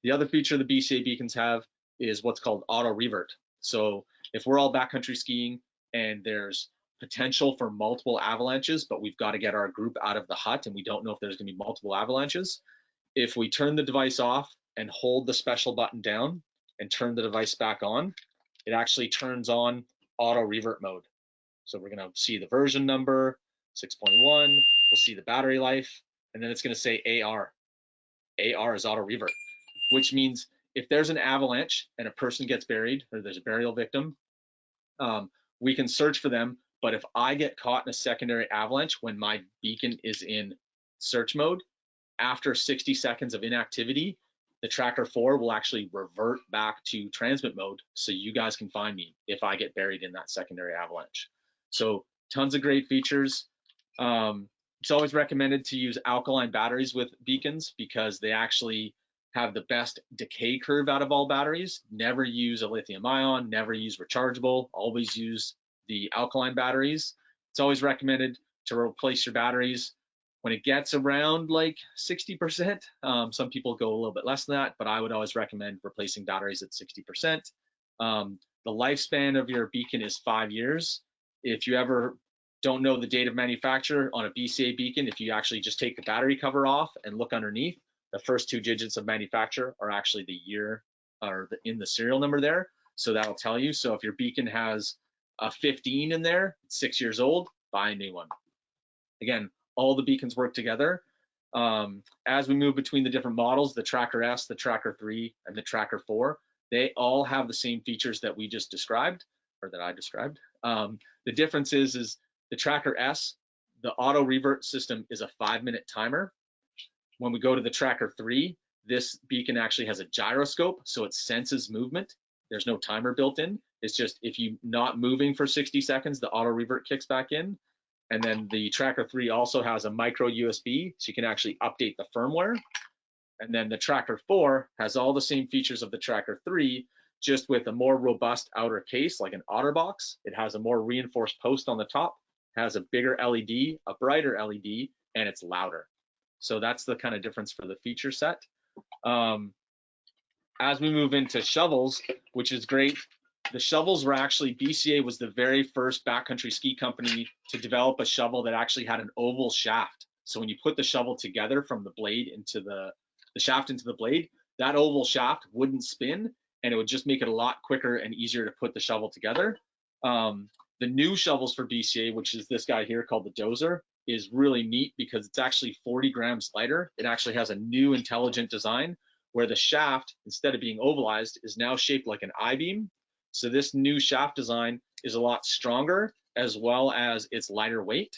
The other feature the Bca beacons have is what's called auto revert. So if we're all backcountry skiing and there's potential for multiple avalanches, but we've got to get our group out of the hut and we don't know if there's going to be multiple avalanches, if we turn the device off and hold the special button down and turn the device back on, it actually turns on auto revert mode. So we're going to see the version number, 6.1, we'll see the battery life, and then it's going to say AR. AR is auto revert, which means if there's an avalanche and a person gets buried or there's a burial victim, we can search for them. But if I get caught in a secondary avalanche when my beacon is in search mode, after 60 seconds of inactivity, the Tracker 4 will actually revert back to transmit mode so you guys can find me if I get buried in that secondary avalanche. So tons of great features. It's always recommended to use alkaline batteries with beacons because they actually have the best decay curve out of all batteries. Never use a lithium ion, never use rechargeable, always use the alkaline batteries. It's always recommended to replace your batteries when it gets around like 60%. Some people go a little bit less than that, but I would always recommend replacing batteries at 60%. The lifespan of your beacon is 5 years. If you ever don't know the date of manufacture on a Bca beacon, if you actually just take the battery cover off and look underneath, the first 2 digits of manufacture are actually the year or in the serial number there. So that'll tell you. So if your beacon has a 15 in there, it's 6 years old, buy a new one. Again, all the beacons work together. As we move between the different models, the Tracker S, the Tracker 3, and the Tracker 4, they all have the same features that we just described, or that I described. The difference is the Tracker S, the auto revert system is a 5-minute timer. When we go to the Tracker 3, this beacon actually has a gyroscope, so it senses movement. There's no timer built in. It's just if you're not moving for 60 seconds, the auto revert kicks back in. And then the Tracker 3 also has a micro USB, so you can actually update the firmware. And then the Tracker 4 has all the same features of the Tracker 3, just with a more robust outer case, like an OtterBox. It has a more reinforced post on the top, has a bigger LED, a brighter LED, and it's louder. So that's the kind of difference for the feature set. As we move into shovels, which is great, the shovels were actually, Bca was the very first backcountry ski company to develop a shovel that actually had an oval shaft. So when you put the shovel together from the blade into the shaft into the blade, that oval shaft wouldn't spin, and it would just make it a lot quicker and easier to put the shovel together. The new shovels for Bca, which is this guy here called the Dozer, is really neat because it's actually 40 grams lighter. It actually has a new intelligent design where the shaft, instead of being ovalized, is now shaped like an I-beam. So this new shaft design is a lot stronger, as well as it's lighter weight.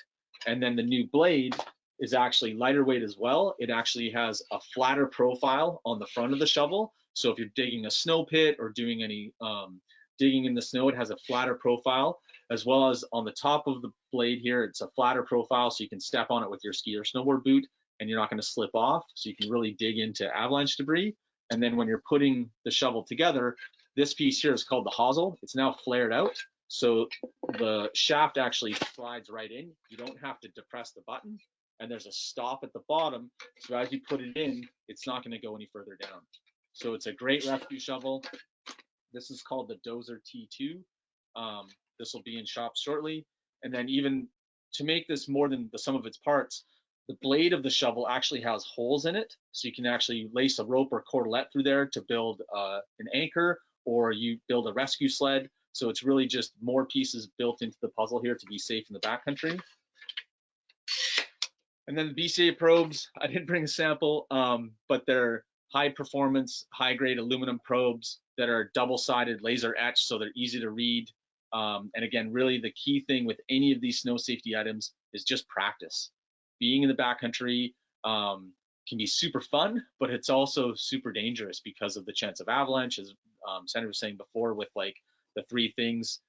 And then the new blade is actually lighter weight as well. It actually has a flatter profile on the front of the shovel. So if you're digging a snow pit or doing any digging in the snow, it has a flatter profile, as well as on the top of the blade here, it's a flatter profile, so you can step on it with your ski or snowboard boot and you're not going to slip off. So you can really dig into avalanche debris. And then when you're putting the shovel together, this piece here is called the hosel. It's now flared out, so the shaft actually slides right in. You don't have to depress the button, and there's a stop at the bottom, so as you put it in, it's not going to go any further down. So it's a great rescue shovel. This is called the Dozer T2. This will be in shops shortly. And then even to make this more than the sum of its parts, the blade of the shovel actually has holes in it, so you can actually lace a rope or cordelette through there to build an anchor, or you build a rescue sled. So it's really just more pieces built into the puzzle here to be safe in the backcountry. And then the Bca Probes, I didn't bring a sample, but they're high performance, high grade aluminum probes that are double-sided laser etched, so they're easy to read. And again, really the key thing with any of these snow safety items is just practice. Being in the backcountry can be super fun, but it's also super dangerous because of the chance of avalanche, as Sandra was saying before, with like the 3 things.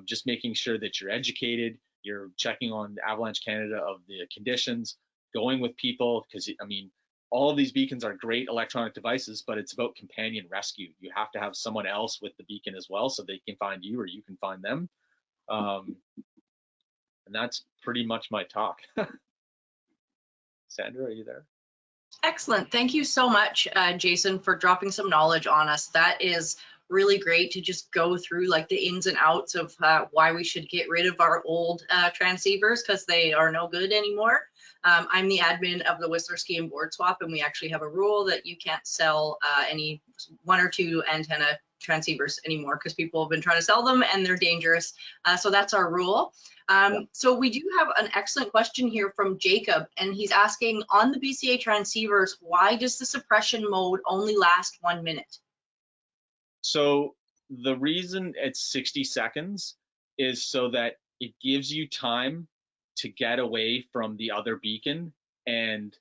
Just making sure that you're educated, you're checking on Avalanche Canada of the conditions, going with people, because I mean, all of these beacons are great electronic devices, but it's about companion rescue. You have to have someone else with the beacon as well, so they can find you or you can find them. And that's pretty much my talk. Sandra, are you there? Excellent. Thank you so much, Jason, for dropping some knowledge on us. That is really great to just go through like the ins and outs of why we should get rid of our old transceivers, because they are no good anymore. I'm the admin of the Whistler Ski and Board Swap, and we actually have a rule that you can't sell any 1 or 2 antenna transceivers anymore because people have been trying to sell them and they're dangerous. So that's our rule. So we do have an excellent question here from Jacob, and he's asking, on the Bca transceivers, why does the suppression mode only last 1 minute? So the reason it's 60 seconds is so that it gives you time to get away from the other beacon, and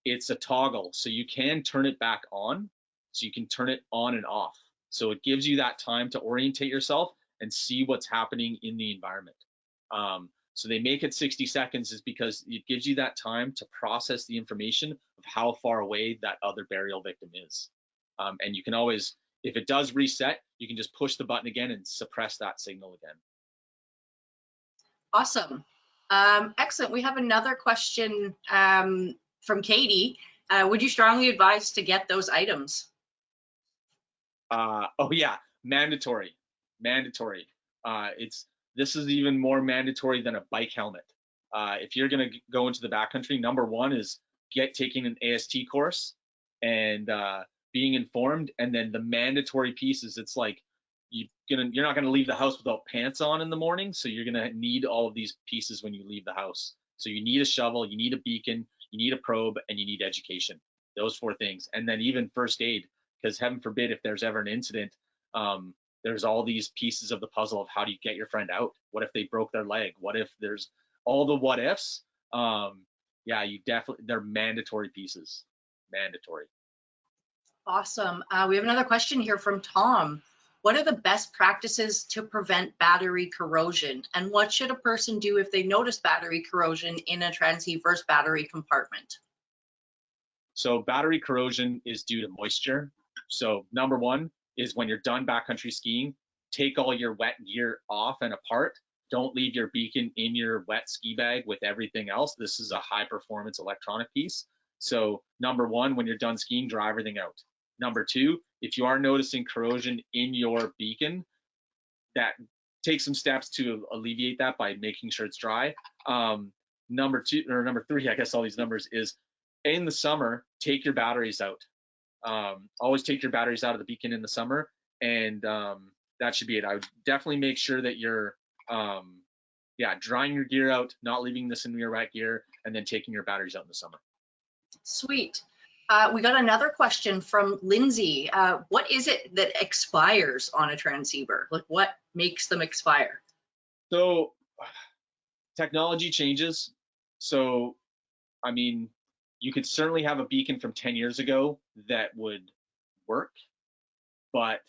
it's a toggle, so you can turn it back on, so you can turn it on and off. So it gives you that time to orientate yourself and see what's happening in the environment. So they make it 60 seconds is because it gives you that time to process the information of how far away that other burial victim is. And you can always, if it does reset, you can just push the button again and suppress that signal again. Awesome. Excellent. We have another question from Katie. Would you strongly advise to get those items? Oh yeah, mandatory. This is even more mandatory than a bike helmet. If you're gonna go into the backcountry, number 1 is taking an AST course and being informed, and then the mandatory pieces. It's like you're not gonna leave the house without pants on in the morning, so you're gonna need all of these pieces when you leave the house. So you need a shovel, you need a beacon, you need a probe, and you need education. Those 4 things, and then even first aid, because heaven forbid if there's ever an incident, there's all these pieces of the puzzle of how do you get your friend out? What if they broke their leg? What if there's all the what ifs? Yeah, they're mandatory pieces, mandatory. Awesome. We have another question here from Tom. What are the best practices to prevent battery corrosion? And what should a person do if they notice battery corrosion in a transceiver's battery compartment? So battery corrosion is due to moisture. So number 1 is when you're done backcountry skiing, take all your wet gear off and apart. Don't leave your beacon in your wet ski bag with everything else. This is a high performance electronic piece. So number 1, when you're done skiing, dry everything out. Number 2, if you are noticing corrosion in your beacon, take some steps to alleviate that by making sure it's dry. Number 3, I guess all these numbers is, in the summer, take your batteries out. Always take your batteries out of the beacon in the summer, and that should be it. I would definitely make sure that you're drying your gear out, not leaving this in your wet gear, and then taking your batteries out in the summer. Sweet. We got another question from Lindsay. What is it that expires on a transceiver? Like, what makes them expire? So technology changes. So, I mean, you could certainly have a beacon from 10 years ago that would work, but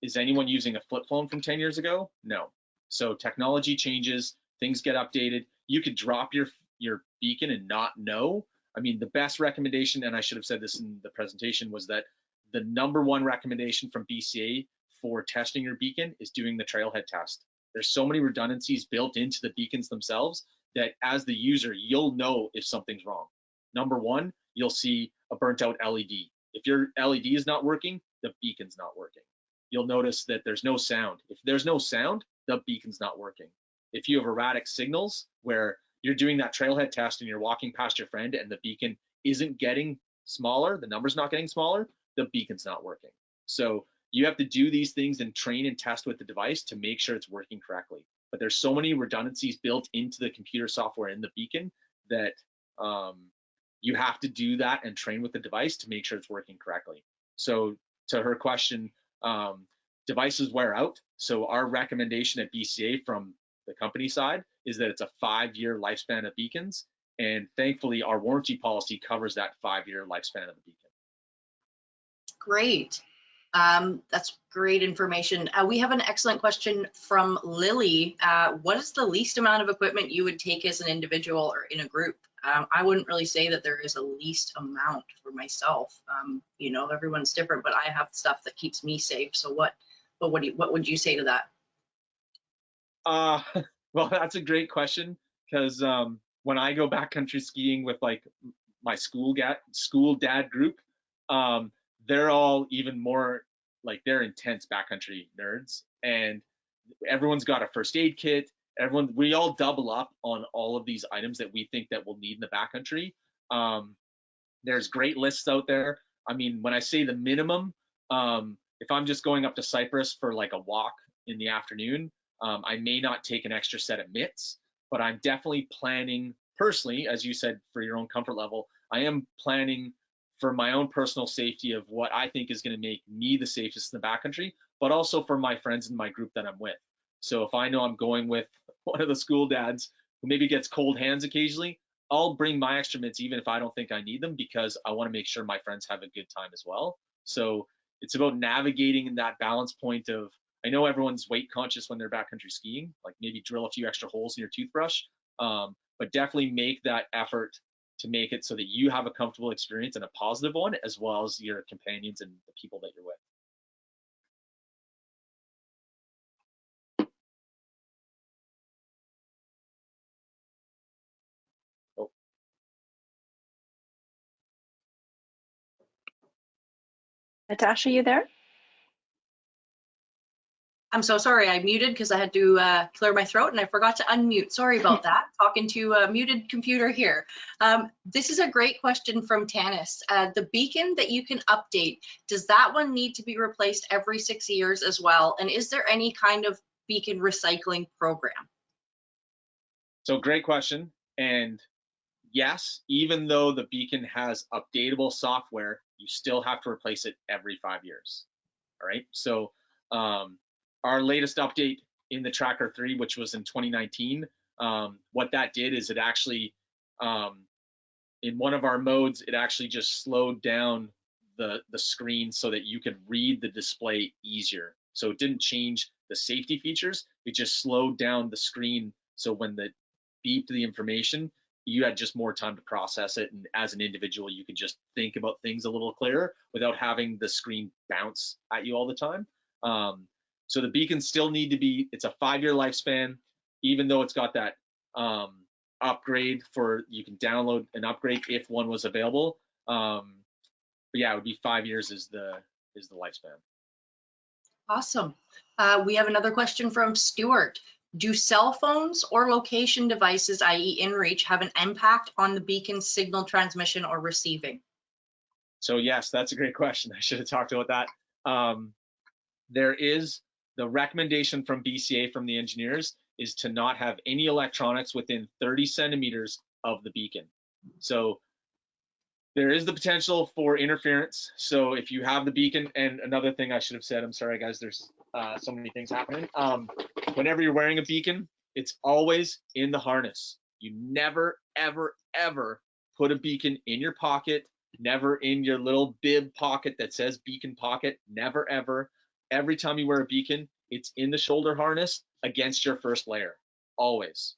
is anyone using a flip phone from 10 years ago? No. So technology changes, things get updated. You could drop your beacon and not know. I mean, the best recommendation, and I should have said this in the presentation, was that the #1 recommendation from BCA for testing your beacon is doing the trailhead test. There's so many redundancies built into the beacons themselves that as the user, you'll know if something's wrong. #1, you'll see a burnt out LED. If your LED is not working, the beacon's not working. You'll notice that there's no sound. If there's no sound, the beacon's not working. If you have erratic signals where you're doing that trailhead test and you're walking past your friend and the beacon isn't getting smaller, the number's not getting smaller, the beacon's not working. So you have to do these things and train and test with the device to make sure it's working correctly. But there's so many redundancies built into the computer software in the beacon that you have to do that and train with the device to make sure it's working correctly. So to her question, devices wear out. So our recommendation at BCA from the company side is that it's a 5-year lifespan of beacons. And thankfully, our warranty policy covers that 5-year lifespan of the beacon. Great. That's great information. We have an excellent question from Lily. What is the least amount of equipment you would take as an individual or in a group? I wouldn't really say that there is a least amount for myself. You know, everyone's different, but I have stuff that keeps me safe. So what would you say to that? Well, that's a great question, because when I go backcountry skiing with like my school dad group, they're all even more like, they're intense backcountry nerds, and everyone's got a first aid kit. We all double up on all of these items that we think that we'll need in the backcountry. There's great lists out there. I mean, when I say the minimum, if I'm just going up to Cyprus for like a walk in the afternoon, I may not take an extra set of mitts, but I'm definitely planning personally, as you said, for your own comfort level. I am planning for my own personal safety of what I think is going to make me the safest in the backcountry, but also for my friends in my group that I'm with. So if I know I'm going with one of the school dads who maybe gets cold hands occasionally, I'll bring my extra mitts even if I don't think I need them, because I want to make sure my friends have a good time as well. So it's about navigating in that balance point of, I know everyone's weight conscious when they're backcountry skiing, like maybe drill a few extra holes in your toothbrush, but definitely make that effort to make it so that you have a comfortable experience and a positive one, as well as your companions and the people that you're with. Oh. Natasha, you there? I'm so sorry, I muted because I had to clear my throat and I forgot to unmute. Sorry about that. Talking to a muted computer here. This is a great question from Tanis. The beacon that you can update, does that one need to be replaced every 6 years as well? And is there any kind of beacon recycling program? So great question. And yes, even though the beacon has updatable software, you still have to replace it every 5 years. All right. So our latest update in the Tracker 3, which was in 2019, what that did is it actually, in one of our modes, it actually just slowed down the screen so that you could read the display easier. So it didn't change the safety features, it just slowed down the screen. So when the beeped the information, you had just more time to process it. And as an individual, you could just think about things a little clearer without having the screen bounce at you all the time. So the beacons still need to be, it's a 5-year lifespan, even though it's got that upgrade for, you can download an upgrade if one was available. But yeah, it would be 5 years is the lifespan. Awesome. We have another question from Stuart. Do cell phones or location devices, i.e. inReach, have an impact on the beacon signal transmission or receiving? So yes, that's a great question. I should have talked about that. There is the recommendation from BCA, from the engineers, is to not have any electronics within 30 centimeters of the beacon. So There is the potential for interference. So if you have the beacon, and another thing I should have said, I'm sorry guys, there's so many things happening. Whenever you're wearing a beacon, it's always in the harness. You never, ever, ever put a beacon in your pocket, never in your little bib pocket that says beacon pocket, never, ever. Every time you wear a beacon, it's in the shoulder harness against your first layer, always.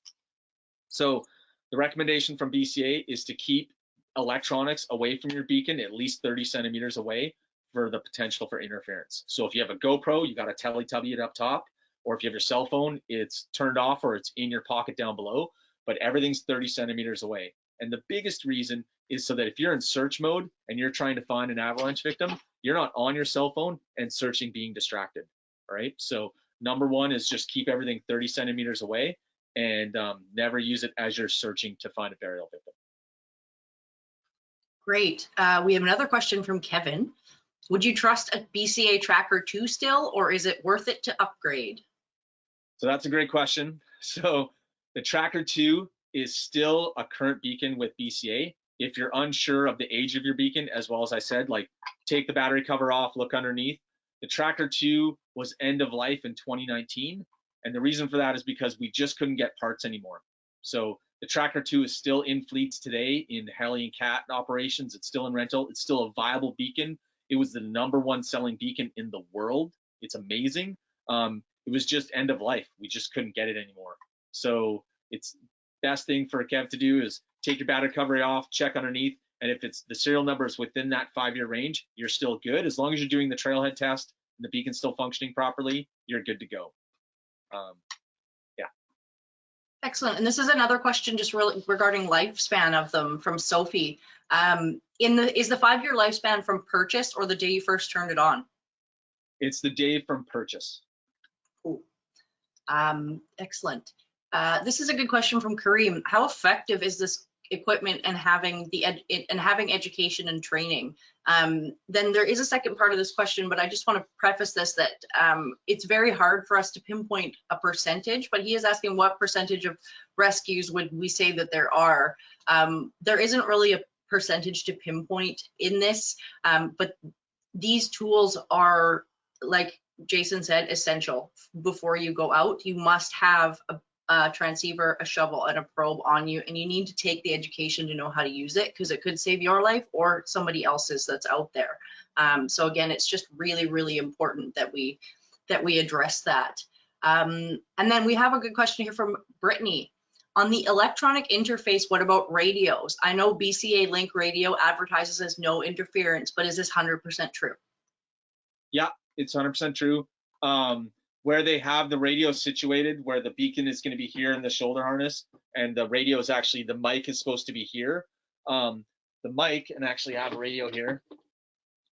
So the recommendation from BCA is to keep electronics away from your beacon, at least 30 centimeters away, for the potential for interference. So if you have a GoPro, you got to Teletubby it up top, or if you have your cell phone, it's turned off or it's in your pocket down below, but everything's 30 centimeters away. And the biggest reason is so that if you're in search mode and you're trying to find an avalanche victim, you're not on your cell phone and searching being distracted, all right? So number one is just keep everything 30 centimeters away and never use it as you're searching to find a burial victim. Great. We have another question from Kevin. Would you trust a BCA Tracker 2 still, or is it worth it to upgrade? So that's a great question. So the Tracker 2 is still a current beacon with BCA. If you're unsure of the age of your beacon, as well as I said, like take the battery cover off, look underneath. The Tracker 2 was end of life in 2019. And the reason for that is because we just couldn't get parts anymore. So the Tracker 2 is still in fleets today in heli and cat operations. It's still in rental. It's still a viable beacon. It was the #1 selling beacon in the world. It's amazing. It was just end of life. We just couldn't get it anymore. So it's best thing for Kev to do is take your battery cover off, check underneath, and if it's the serial number is within that 5-year range, you're still good. As long as you're doing the trailhead test and the beacon's still functioning properly, you're good to go. Yeah. Excellent. And this is another question just really regarding lifespan of them from Sophie. Is the 5-year lifespan from purchase or the day you first turned it on? It's the day from purchase. Cool. Excellent. This is a good question from Kareem. How effective is this equipment and having education and training? Then there is a second part of this question, but I just want to preface this that it's very hard for us to pinpoint a percentage, but he is asking what percentage of rescues would we say that there are. There isn't really a percentage to pinpoint in this, but these tools are, like Jason said, essential. Before you go out, you must have a transceiver, a shovel, and a probe on you, and you need to take the education to know how to use it, because it could save your life or somebody else's that's out there. So again, it's just really, really important that we address that. And then we have a good question here from Brittany. On the electronic interface, what about radios? I know BCA Link Radio advertises as no interference, but is this 100% true? Yeah, it's 100% true. Where they have the radio situated, where the beacon is going to be here in the shoulder harness, and the radio is actually, the mic is supposed to be here. The mic, and actually I have a radio here.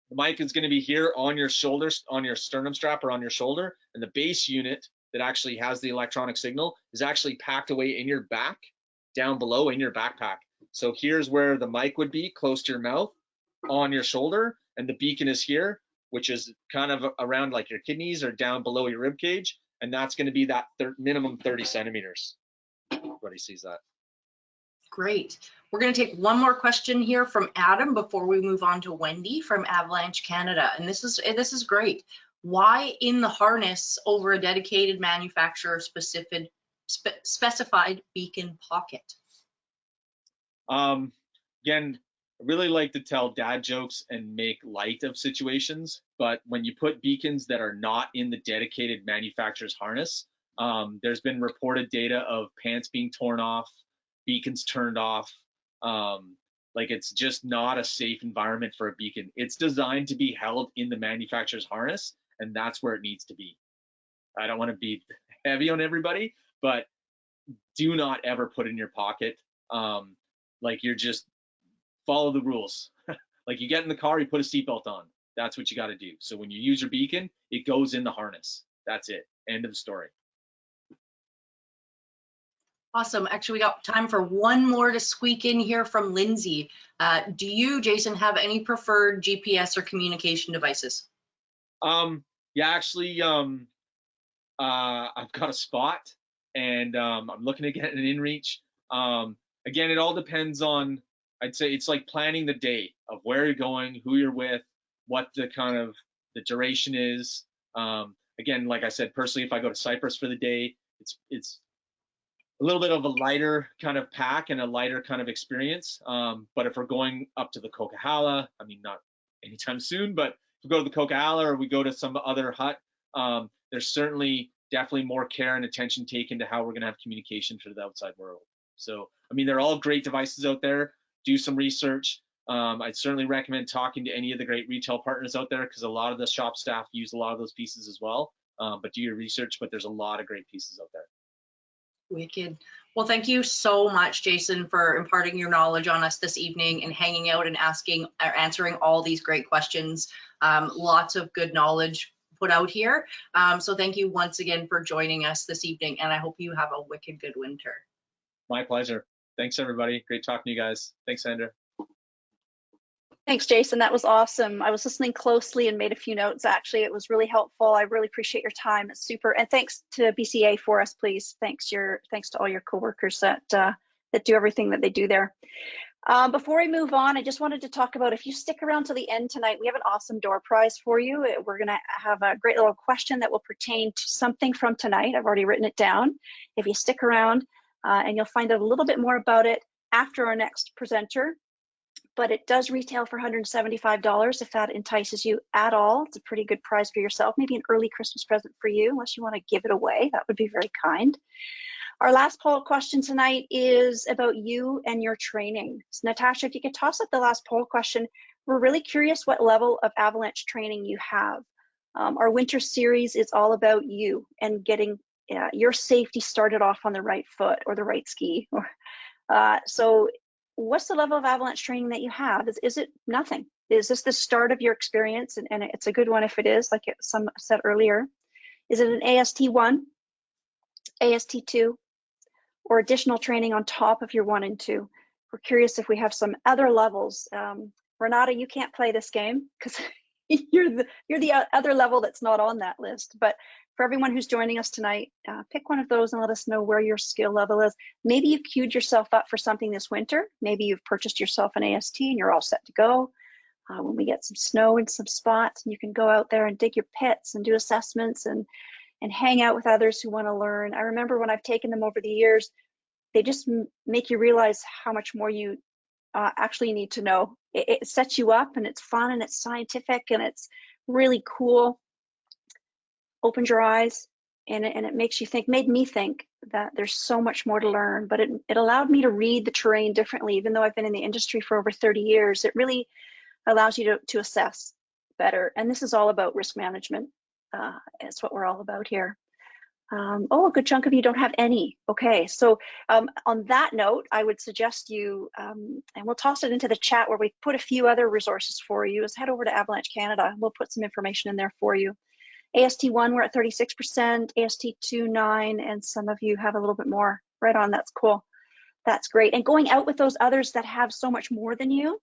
The mic is going to be here on your shoulders, on your sternum strap or on your shoulder, and the base unit that actually has the electronic signal is actually packed away in your back, down below in your backpack. So here's where the mic would be, close to your mouth, on your shoulder, and the beacon is here, which is kind of around like your kidneys or down below your rib cage, and that's going to be that minimum 30 centimeters. Everybody sees that. Great. We're going to take one more question here from Adam before we move on to Wendy from Avalanche Canada, and this is great. Why in the harness over a dedicated manufacturer specified beacon pocket? Again, I really like to tell dad jokes and make light of situations, but when you put beacons that are not in the dedicated manufacturer's harness, there's been reported data of pants being torn off, beacons turned off. Like, it's just not a safe environment for a beacon. It's designed to be held in the manufacturer's harness, and that's where it needs to be. I don't want to be heavy on everybody, but do not ever put it in your pocket. Like, you're just follow the rules. Like, you get in the car, you put a seatbelt on. That's what you got to do. So when you use your beacon, it goes in the harness. That's it. End of story. Awesome. Actually, we got time for one more to squeak in here from Lindsay. Do you, Jason, have any preferred GPS or communication devices? Yeah, actually, I've got a Spot, and I'm looking to get an InReach. Again, it all depends on I'd say it's like planning the day of where you're going, who you're with, what the kind of the duration is. Again, like I said, personally, if I go to Cyprus for the day, it's a little bit of a lighter kind of pack and a lighter kind of experience. But if we're going up to the Coquihalla, I mean, not anytime soon, but if we go to the Coquihalla or we go to some other hut, there's certainly definitely more care and attention taken to how we're going to have communication to the outside world. So, I mean, they're all great devices out there. Do some research. I'd certainly recommend talking to any of the great retail partners out there, because a lot of the shop staff use a lot of those pieces as well. But do your research, but there's a lot of great pieces out there. Wicked. Well, thank you so much, Jason, for imparting your knowledge on us this evening and hanging out and answering all these great questions. Lots of good knowledge put out here. So thank you once again for joining us this evening, and I hope you have a wicked good winter. My pleasure. Thanks, everybody. Great talking to you guys. Thanks, Sandra. Thanks, Jason. That was awesome. I was listening closely and made a few notes. Actually, it was really helpful. I really appreciate your time. It's super. And thanks to BCA for us, please. Thanks to all your coworkers that do everything that they do there. Before we move on, I just wanted to talk about, if you stick around to the end tonight, we have an awesome door prize for you. We're going to have a great little question that will pertain to something from tonight. I've already written it down. If you stick around, and you'll find out a little bit more about it after our next presenter. But it does retail for $175 if that entices you at all. It's a pretty good prize for yourself, maybe an early Christmas present for you, unless you want to give it away. That would be very kind. Our last poll question tonight is about you and your training. So Natasha, if you could toss up the last poll question, we're really curious what level of avalanche training you have. Our winter series is all about you and getting your safety started off on the right foot or the right ski. So what's the level of avalanche training that you have? Is it nothing? Is this the start of your experience? And it's a good one if it is, like some said earlier. Is it an AST1, AST2, or additional training on top of your 1 and 2? We're curious if we have some other levels. Renata, you can't play this game because you're the other level that's not on that list. But for everyone who's joining us tonight, pick one of those and let us know where your skill level is. Maybe you've queued yourself up for something this winter. Maybe you've purchased yourself an AST and you're all set to go. When we get some snow in some spots, you can go out there and dig your pits and do assessments and hang out with others who want to learn. I remember when I've taken them over the years, they just make you realize how much more you actually need to know. It sets you up, and it's fun, and it's scientific, and it's really cool. Opens your eyes, and it makes you think, made me think that there's so much more to learn. But it allowed me to read the terrain differently. Even though I've been in the industry for over 30 years, it really allows you to assess better. And this is all about risk management. It's what we're all about here. Oh, a good chunk of you don't have any. Okay, so on that note, I would suggest you, and we'll toss it into the chat where we put a few other resources for you, is head over to Avalanche Canada. We'll put some information in there for you. AST1, we're at 36%, AST2, 9%, and some of you have a little bit more. Right on, that's cool. That's great. And going out with those others that have so much more than you,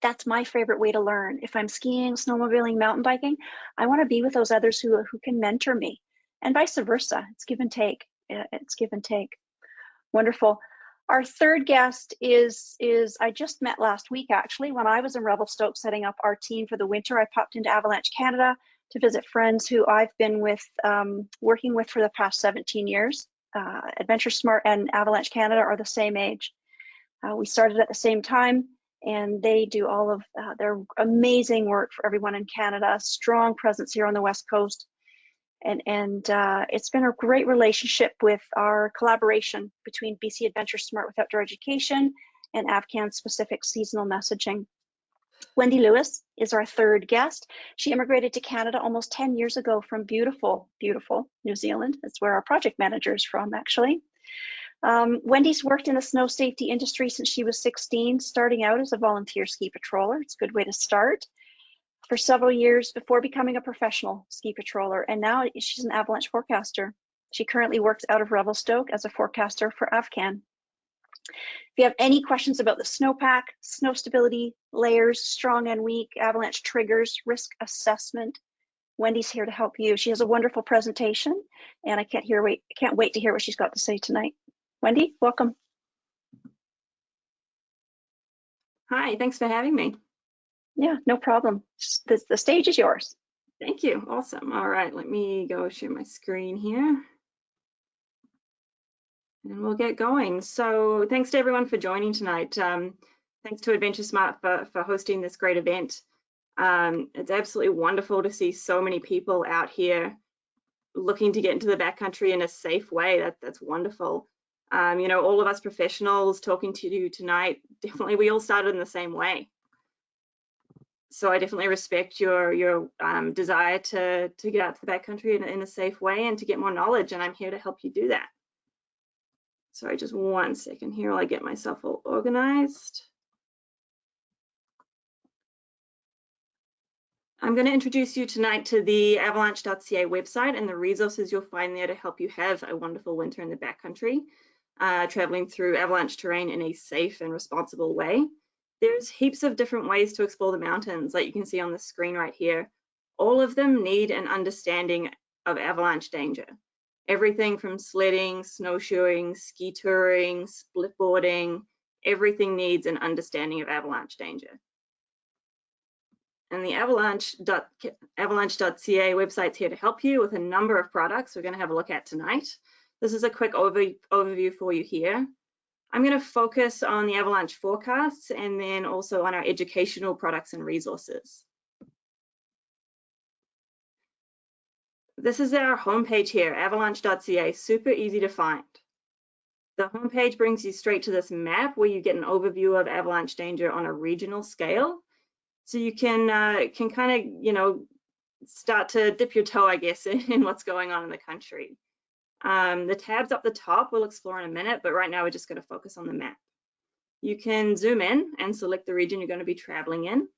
that's my favorite way to learn. If I'm skiing, snowmobiling, mountain biking, I want to be with those others who can mentor me, and vice versa. It's give and take. It's give and take. Wonderful. Our third guest is I just met last week, actually. When I was in Revelstoke setting up our team for the winter, I popped into Avalanche Canada to visit friends who I've been with, working with for the past 17 years. AdventureSmart and Avalanche Canada are the same age. We started at the same time, and they do all of their amazing work for everyone in Canada, strong presence here on the West Coast. And it's been a great relationship with our collaboration between BC AdventureSmart with Outdoor Education and AvCan specific seasonal messaging. Wendy Lewis is our third guest. She immigrated to Canada almost 10 years ago from beautiful, beautiful New Zealand. That's where our project manager is from, actually. Wendy's worked in the snow safety industry since she was 16, starting out as a volunteer ski patroller. It's a good way to start. For several years before becoming a professional ski patroller, and now she's an avalanche forecaster. She currently works out of Revelstoke as a forecaster for AvCan. If you have any questions about the snowpack, snow stability, layers, strong and weak, avalanche triggers, risk assessment, Wendy's here to help you. She has a wonderful presentation, and I can't wait to hear what she's got to say tonight. Wendy, welcome. Hi, thanks for having me. Yeah, no problem. The stage is yours. Thank you. Awesome. All right, let me go share my screen here. And we'll get going. So thanks to everyone for joining tonight. Thanks to AdventureSmart for hosting this great event. It's absolutely wonderful to see so many people out here looking to get into the backcountry in a safe way. That's wonderful. You know, all of us professionals talking to you tonight, definitely we all started in the same way. So I definitely respect your desire to get out to the backcountry in a safe way and to get more knowledge, and I'm here to help you do that. Sorry, just 1 second here while I get myself all organized. I'm going to introduce you tonight to the avalanche.ca website and the resources you'll find there to help you have a wonderful winter in the backcountry, traveling through avalanche terrain in a safe and responsible way. There's heaps of different ways to explore the mountains, like you can see on the screen right here. All of them need an understanding of avalanche danger. Everything from sledding, snowshoeing, ski touring, splitboarding, everything needs an understanding of avalanche danger. And the avalanche.ca website's here to help you with a number of products we're going to have a look at tonight. This is a quick overview for you here. I'm going to focus on the Avalanche Forecasts and then also on our educational products and resources. This is our homepage here, avalanche.ca, super easy to find. The homepage brings you straight to this map where you get an overview of avalanche danger on a regional scale. So you can kind of, you know, start to dip your toe, I guess, in what's going on in the country. The tabs up the top we'll explore in a minute, but right now we're just going to focus on the map. You can zoom in and select the region you're going to be traveling in.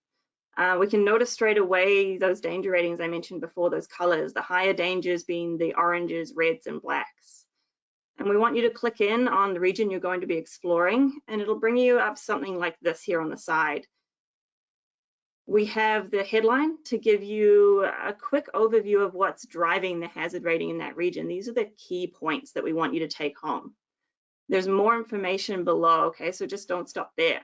We can notice straight away those danger ratings I mentioned before, those colors, the higher dangers being the oranges, reds, and blacks. And we want you to click in on the region you're going to be exploring, and it'll bring you up something like this here on the side. We have the headline to give you a quick overview of what's driving the hazard rating in that region. These are the key points that we want you to take home. There's more information below, okay, so just don't stop there.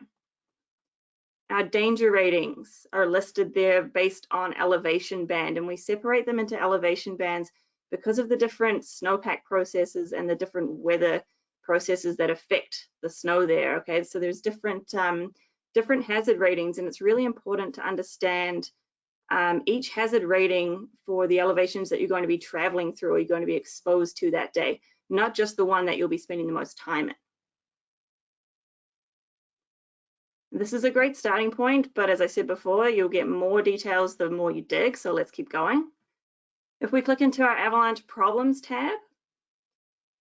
Our danger ratings are listed there based on elevation band, and we separate them into elevation bands because of the different snowpack processes and the different weather processes that affect the snow there, okay? So there's different hazard ratings, and it's really important to understand each hazard rating for the elevations that you're going to be traveling through or you're going to be exposed to that day, not just the one that you'll be spending the most time in. This is a great starting point, but as I said before, you'll get more details the more you dig, so let's keep going. If we click into our Avalanche Problems tab,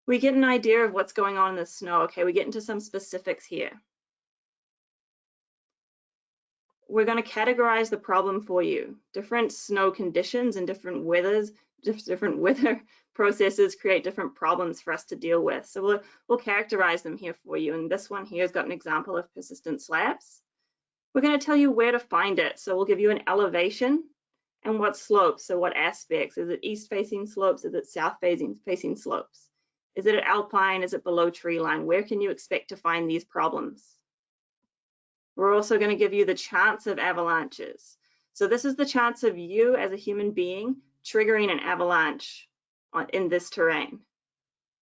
we get an idea of what's going on in the snow. Okay, we get into some specifics here. We're going to categorize the problem for you. Different snow conditions and different weather processes create different problems for us to deal with. So we'll characterize them here for you. And this one here has got an example of persistent slabs. We're going to tell you where to find it. So we'll give you an elevation and what slopes, so what aspects. Is it east-facing slopes? Is it south-facing slopes? Is it alpine? Is it below tree line? Where can you expect to find these problems? We're also going to give you the chance of avalanches. So this is the chance of you as a human being triggering an avalanche in this terrain.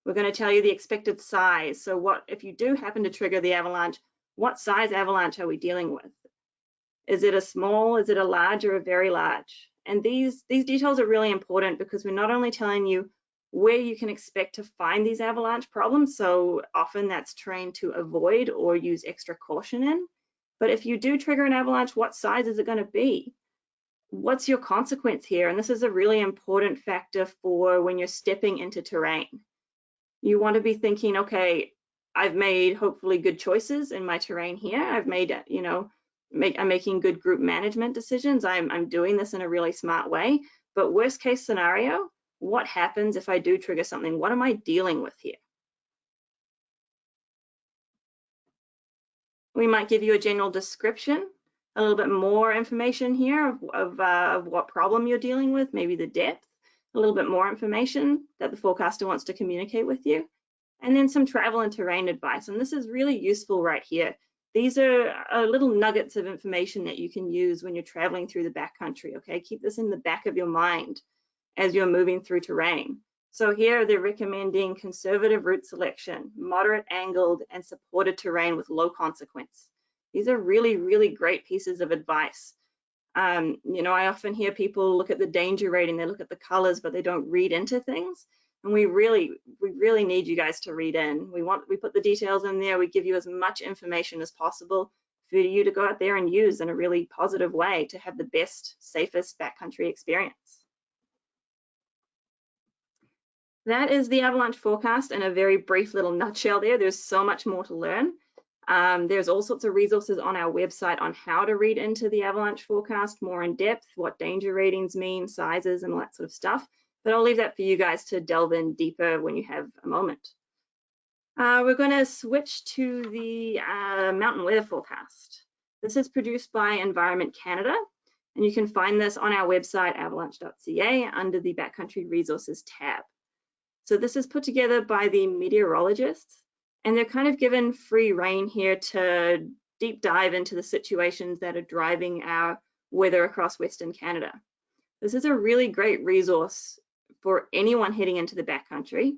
We're going to tell you the expected size. So what if you do happen to trigger the avalanche, what size avalanche are we dealing with? Is it a small, is it a large, or a very large? And these details are really important because we're not only telling you where you can expect to find these avalanche problems, so often that's terrain to avoid or use extra caution in. But if you do trigger an avalanche, what size is it going to be? What's your consequence here? And this is a really important factor for when you're stepping into terrain. You want to be thinking, okay, I've made hopefully good choices in my terrain here. I've made, you know, I'm making good group management decisions. I'm doing this in a really smart way. But worst case scenario, what happens if I do trigger something? What am I dealing with here? We might give you a general description, a little bit more information here of what problem you're dealing with, maybe the depth, a little bit more information that the forecaster wants to communicate with you, and then some travel and terrain advice. And this is really useful right here. These are little nuggets of information that you can use when you're traveling through the backcountry, okay? Keep this in the back of your mind as you're moving through terrain. So here they're recommending conservative route selection, moderate angled and supported terrain with low consequence. These are really, really great pieces of advice. You know, I often hear people look at the danger rating, they look at the colors, but they don't read into things. And we really need you guys to read in. We put the details in there. We give you as much information as possible for you to go out there and use in a really positive way to have the best, safest backcountry experience. That is the Avalanche forecast in a very brief little nutshell there. There's so much more to learn. There's all sorts of resources on our website on how to read into the Avalanche forecast more in depth, what danger ratings mean, sizes, and all that sort of stuff. But I'll leave that for you guys to delve in deeper when you have a moment. We're going to switch to the mountain weather forecast. This is produced by Environment Canada, and you can find this on our website, avalanche.ca, under the Backcountry Resources tab. So this is put together by the meteorologists, and they're kind of given free rein here to deep dive into the situations that are driving our weather across Western Canada. This is a really great resource for anyone heading into the backcountry.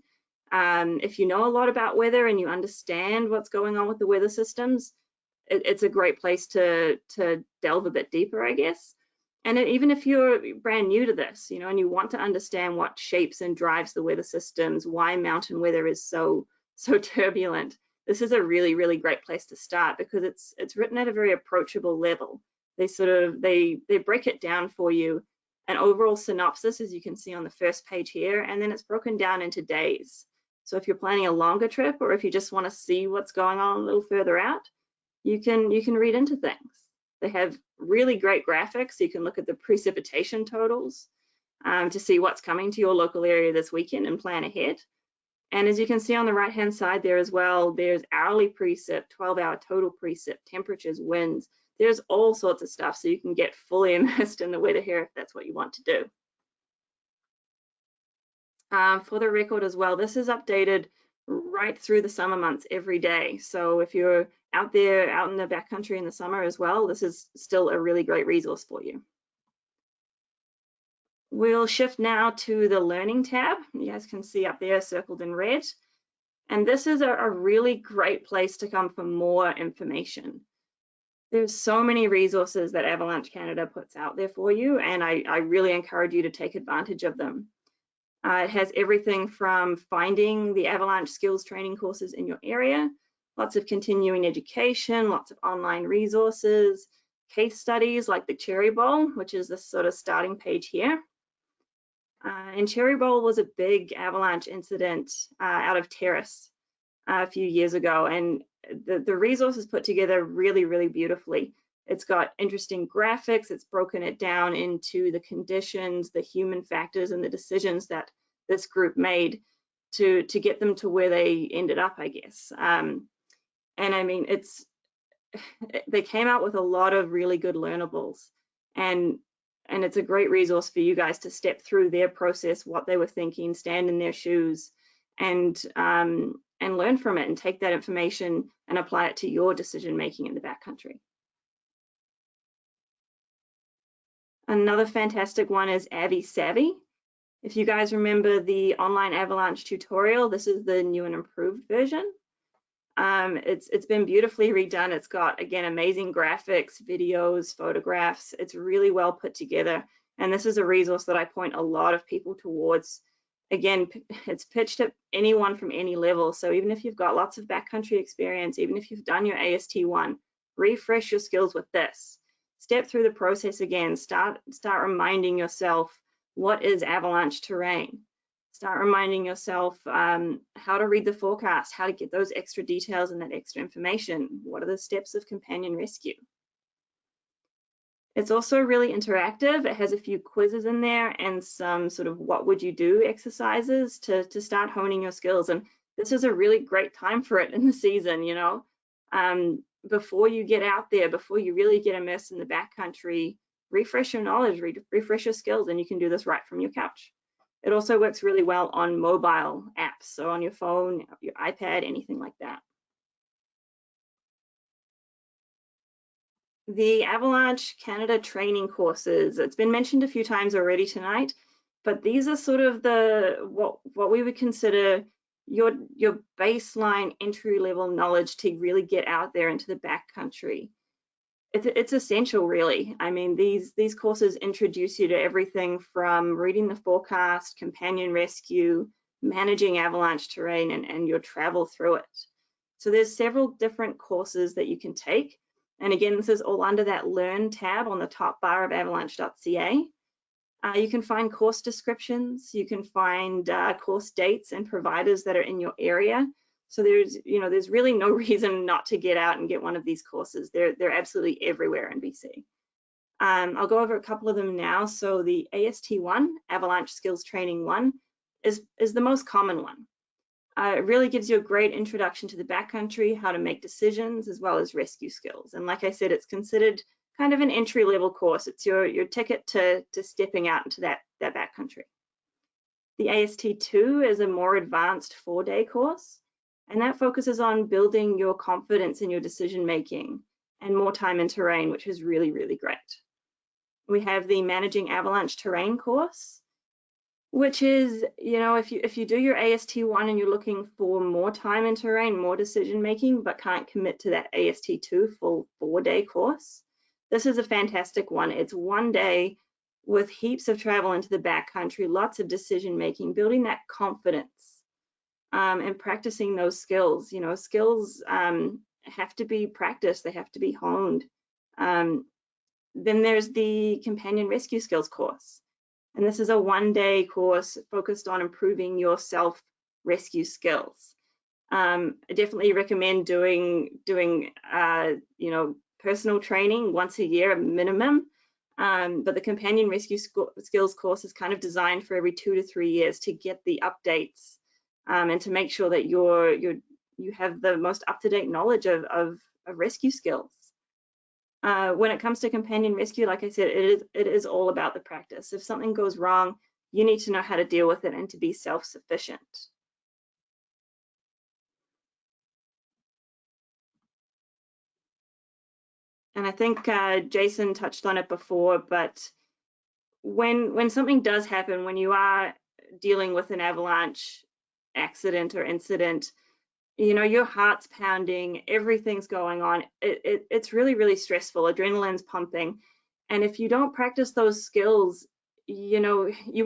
If you know a lot about weather and you understand what's going on with the weather systems, it's a great place to delve a bit deeper, I guess. And even if you're brand new to this, you know, and you want to understand what shapes and drives the weather systems, why mountain weather is so turbulent, this is a really, really great place to start because it's written at a very approachable level. They break it down for you, an overall synopsis, as you can see on the first page here, and then it's broken down into days. So if you're planning a longer trip, or if you just want to see what's going on a little further out, you can read into things. They have really great graphics. You can look at the precipitation totals to see what's coming to your local area this weekend and plan ahead. And as you can see on the right-hand side there as well, there's hourly precip, 12-hour total precip, temperatures, winds. There's all sorts of stuff so you can get fully immersed in the weather here if that's what you want to do. For the record as well, this is updated right through the summer months every day. So if you're out there, out in the backcountry in the summer as well, this is still a really great resource for you. We'll shift now to the Learning tab. You guys can see up there circled in red. And this is a really great place to come for more information. There's so many resources that Avalanche Canada puts out there for you, and I really encourage you to take advantage of them. It has everything from finding the Avalanche skills training courses in your area, lots of continuing education, lots of online resources, case studies like the Cherry Bowl, which is this sort of starting page here. And Cherry Bowl was a big avalanche incident out of Terrace a few years ago, and the resource is put together really, really beautifully. It's got interesting graphics. It's broken it down into the conditions, the human factors, and the decisions that this group made to get them to where they ended up, I guess. And I mean, they came out with a lot of really good learnables, and it's a great resource for you guys to step through their process, what they were thinking, stand in their shoes, and learn from it and take that information and apply it to your decision making in the backcountry. Another fantastic one is Avi Savvy. If you guys remember the online Avalanche tutorial, this is the new and improved version. It's been beautifully redone. It's got, again, amazing graphics, videos, photographs. It's really well put together. And this is a resource that I point a lot of people towards. Again, it's pitched at anyone from any level. So even if you've got lots of backcountry experience, even if you've done your AST1, refresh your skills with this. Step through the process again. Start reminding yourself, what is avalanche terrain? Start reminding yourself how to read the forecast, how to get those extra details and that extra information. What are the steps of companion rescue? It's also really interactive. It has a few quizzes in there and some sort of what would you do exercises to start honing your skills. And this is a really great time for it in the season, you know. Before you get out there, before you really get immersed in the backcountry, refresh your knowledge, refresh your skills, and you can do this right from your couch. It also works really well on mobile apps, so on your phone, your iPad, anything like that. The Avalanche Canada training courses, it's been mentioned a few times already tonight, but these are sort of what we would consider your baseline entry-level knowledge to really get out there into the backcountry. It's essential, really. I mean, these courses introduce you to everything from reading the forecast, companion rescue, managing avalanche terrain, and your travel through it. So there's several different courses that you can take. And again, this is all under that Learn tab on the top bar of avalanche.ca. You can find course descriptions, you can find course dates and providers that are in your area. So there's really no reason not to get out and get one of these courses. They're absolutely everywhere in BC. I'll go over a couple of them now. So the AST1, Avalanche Skills Training 1, is the most common one. It really gives you a great introduction to the backcountry, how to make decisions, as well as rescue skills. And like I said, it's considered kind of an entry-level course. It's your ticket to stepping out into that backcountry. The AST2 is a more advanced 4-day course, and that focuses on building your confidence in your decision-making and more time in terrain, which is really, really great. We have the Managing Avalanche Terrain course, which is, if you do your AST1 and you're looking for more time in terrain, more decision-making, but can't commit to that AST2 full 4-day course, this is a fantastic one. It's 1 day with heaps of travel into the backcountry, lots of decision-making, building that confidence, and practicing those skills. Skills have to be practiced, they have to be honed. Then there's the Companion Rescue Skills course. And this is a 1-day course focused on improving your self-rescue skills. I definitely recommend doing personal training once a year minimum. But the Companion Rescue Skills course is kind of designed for every 2 to 3 years to get the updates and to make sure that you have the most up-to-date knowledge of rescue skills. When it comes to companion rescue, like I said, it is all about the practice. If something goes wrong, you need to know how to deal with it and to be self-sufficient. And I think Jason touched on it before, but when something does happen, when you are dealing with an avalanche accident or incident, your heart's pounding, everything's going on. It's really, really stressful. Adrenaline's pumping. And if you don't practice those skills, you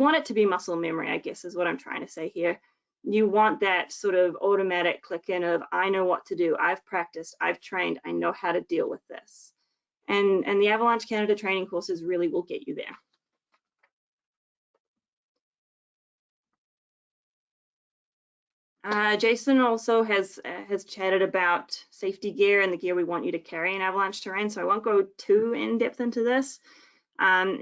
want it to be muscle memory, I guess is what I'm trying to say here. You want that sort of automatic click in of, I know what to do. I've practiced, I've trained, I know how to deal with this. And the Avalanche Canada training courses really will get you there. Jason also has chatted about safety gear and the gear we want you to carry in avalanche terrain, so I won't go too in depth into this.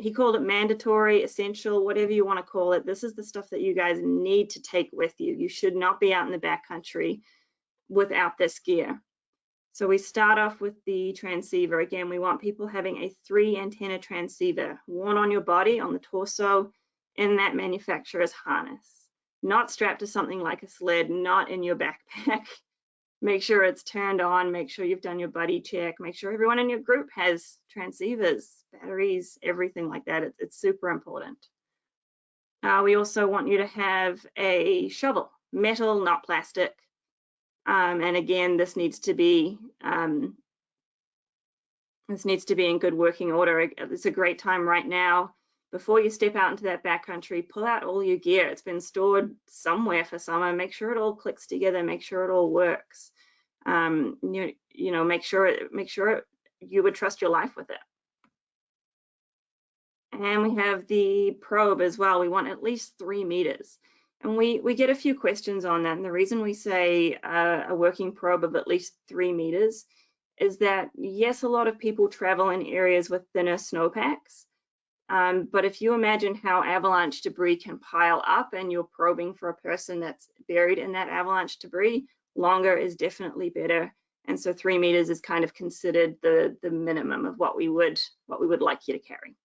He called it mandatory, essential, whatever you want to call it. This is the stuff that you guys need to take with you. You should not be out in the backcountry without this gear. So we start off with the transceiver. Again, we want people having a 3-antenna transceiver worn on your body, on the torso, in that manufacturer's harness. Not strapped to something like a sled, not in your backpack. Make sure it's turned on, make sure you've done your buddy check, make sure everyone in your group has transceivers, batteries, everything like that. It's super important. We also want you to have a shovel, metal, not plastic. And again, this needs to be in good working order. It's a great time right now. Before you step out into that backcountry, pull out all your gear. It's been stored somewhere for summer. Make sure it all clicks together. Make sure it all works. Make sure you would trust your life with it. And we have the probe as well. We want at least 3 meters. And we get a few questions on that. And the reason we say a working probe of at least 3 meters is that, yes, a lot of people travel in areas with thinner snowpacks. But if you imagine how avalanche debris can pile up and you're probing for a person that's buried in that avalanche debris, longer is definitely better. And so 3 meters is kind of considered the minimum of what we would like you to carry.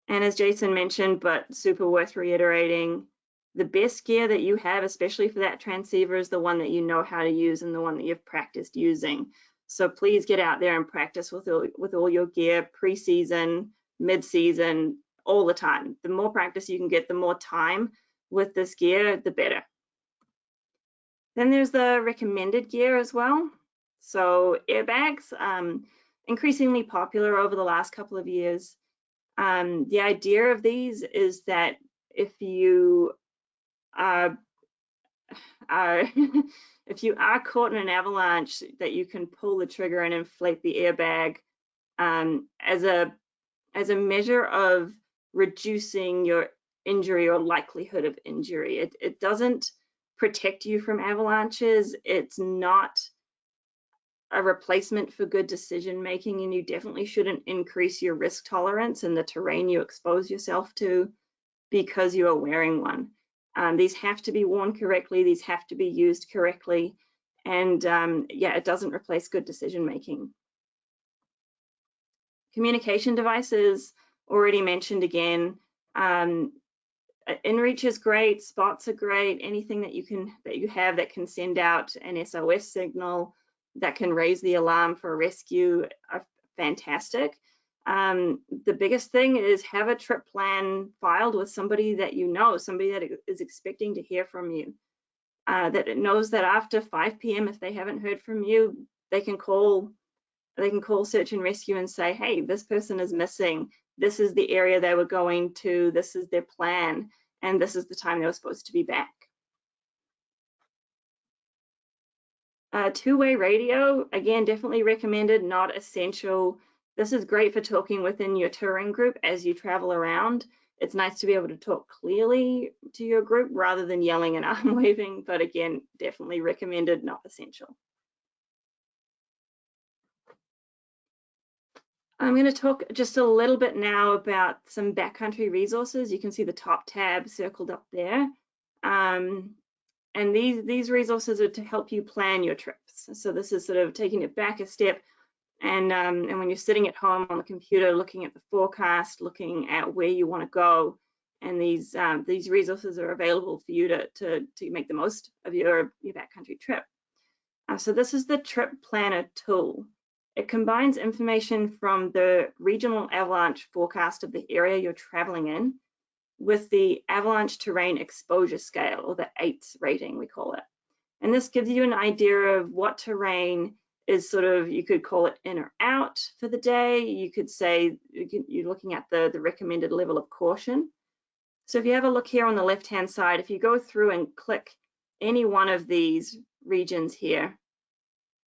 And as Jason mentioned, but super worth reiterating, the best gear that you have, especially for that transceiver, is the one that you know how to use and the one that you've practiced using. So please get out there and practice with all your gear, pre-season, mid-season, all the time. The more practice you can get, the more time with this gear, the better. Then there's the recommended gear as well. So airbags, increasingly popular over the last couple of years. The idea of these is that if you are if you are caught in an avalanche, that you can pull the trigger and inflate the airbag as a measure of reducing your injury or likelihood of injury. It doesn't protect you from avalanches. It's not a replacement for good decision making, and you definitely shouldn't increase your risk tolerance in the terrain you expose yourself to because you are wearing one. These have to be worn correctly, these have to be used correctly, and yeah, it doesn't replace good decision making. Communication devices, already mentioned again. InReach is great, spots are great, anything that you have that can send out an SOS signal, that can raise the alarm for a rescue, are fantastic. The biggest thing is have a trip plan filed with somebody that you know, somebody that is expecting to hear from you, that it knows that after 5 p.m. if they haven't heard from you, they can call search and rescue and say, hey, this person is missing, this is the area they were going to, this is their plan, and this is the time they were supposed to be back. Two-way radio, again, definitely recommended, not essential. This is great for talking within your touring group as you travel around. It's nice to be able to talk clearly to your group rather than yelling and arm waving, but again, definitely recommended, not essential. I'm going to talk just a little bit now about some backcountry resources. You can see the top tab circled up there. And these resources are to help you plan your trips. So this is sort of taking it back a step, and when you're sitting at home on the computer looking at the forecast, looking at where you want to go, and these resources are available for you to make the most of your backcountry trip. So this is the Trip Planner tool. It combines information from the regional avalanche forecast of the area you're traveling in with the avalanche terrain exposure scale, or the ATES rating, we call it. And this gives you an idea of what terrain is sort of, you could call it in or out for the day. You could say you're looking at the recommended level of caution. So if you have a look here on the left-hand side, if you go through and click any one of these regions here,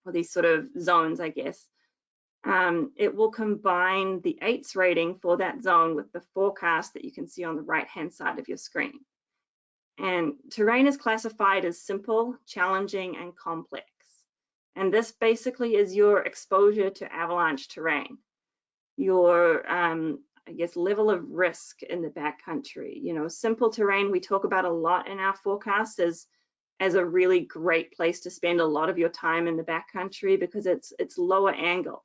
or these sort of zones, I guess, it will combine the ATES rating for that zone with the forecast that you can see on the right-hand side of your screen. And terrain is classified as simple, challenging, and complex. And this basically is your exposure to avalanche terrain, your, I guess, level of risk in the backcountry. You know, simple terrain we talk about a lot in our forecast as a really great place to spend a lot of your time in the backcountry, because it's lower angle.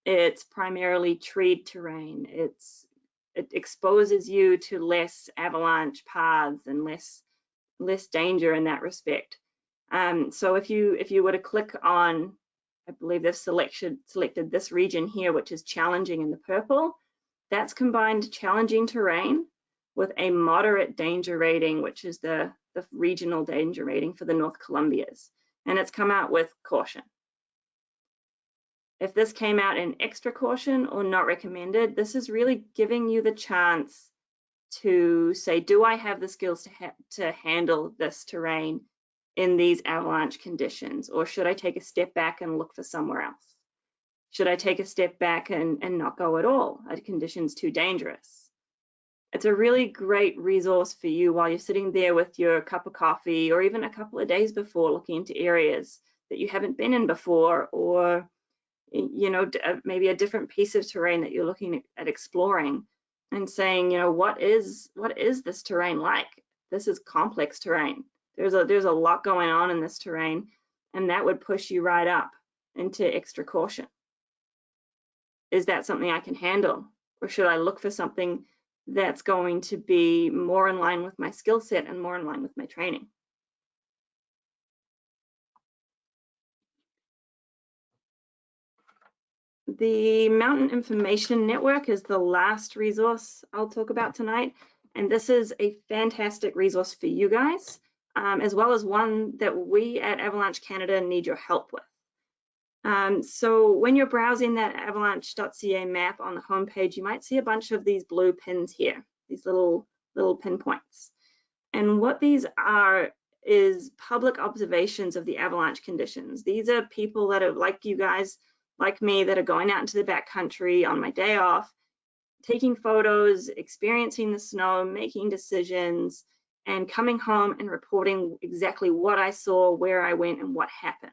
It's primarily treed terrain. It exposes you to less avalanche paths and less danger in that respect. So if you were to click on, I believe they've selected this region here, which is challenging in the purple, that's combined challenging terrain with a moderate danger rating, which is the regional danger rating for the North Columbias, and it's come out with caution. If this came out in extra caution or not recommended, this is really giving you the chance to say, do I have the skills to handle this terrain in these avalanche conditions, or should I take a step back and look for somewhere else? Should I take a step back and not go at all? Are conditions too dangerous? It's a really great resource for you while you're sitting there with your cup of coffee, or even a couple of days before, looking into areas that you haven't been in before, or you know, maybe a different piece of terrain that you're looking at exploring, and saying, you know, what is this terrain like? This is complex terrain. There's a lot going on in this terrain, and that would push you right up into extra caution. Is that something I can handle, or should I look for something that's going to be more in line with my skill set and more in line with my training? The Mountain Information Network is the last resource I'll talk about tonight. And this is a fantastic resource for you guys, as well as one that we at Avalanche Canada need your help with. So when you're browsing that avalanche.ca map on the homepage, you might see a bunch of these blue pins here, these little pinpoints. And what these are is public observations of the avalanche conditions. These are people that are like you guys, like me, that are going out into the backcountry on my day off, taking photos, experiencing the snow, making decisions, and coming home and reporting exactly what I saw, where I went, and what happened.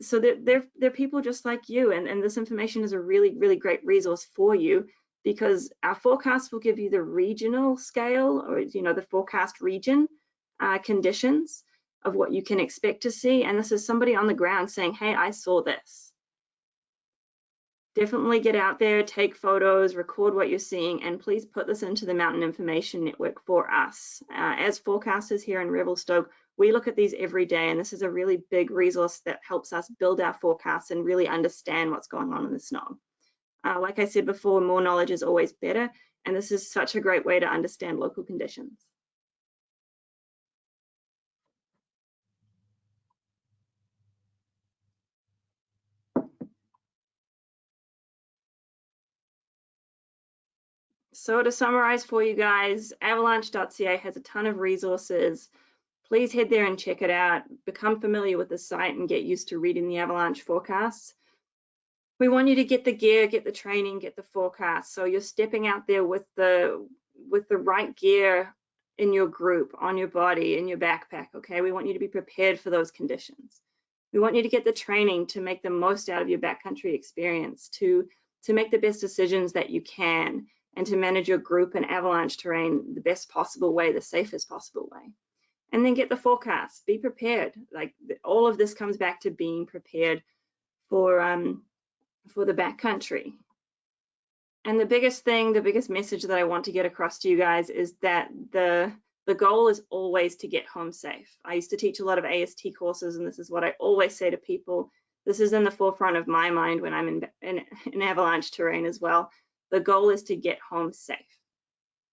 So they're people just like you, and this information is a really, really great resource for you, because our forecast will give you the regional scale, or the forecast region conditions of what you can expect to see. And this is somebody on the ground saying, hey, I saw this. Definitely get out there, take photos, record what you're seeing, and please put this into the Mountain Information Network for us. As forecasters here in Revelstoke, we look at these every day, and this is a really big resource that helps us build our forecasts and really understand what's going on in the snow. Like I said before, more knowledge is always better, and this is such a great way to understand local conditions. So to summarize for you guys, avalanche.ca has a ton of resources. Please head there and check it out. Become familiar with the site and get used to reading the avalanche forecasts. We want you to get the gear, get the training, get the forecast. So you're stepping out there with the right gear in your group, on your body, in your backpack, okay? We want you to be prepared for those conditions. We want you to get the training to make the most out of your backcountry experience, to make the best decisions that you can, and to manage your group and avalanche terrain the best possible way, the safest possible way. And then get the forecast, be prepared. Like, all of this comes back to being prepared for the backcountry. And the biggest thing, the biggest message that I want to get across to you guys is that the goal is always to get home safe. I used to teach a lot of AST courses, and this is what I always say to people. This is in the forefront of my mind when I'm in avalanche terrain as well. The goal is to get home safe.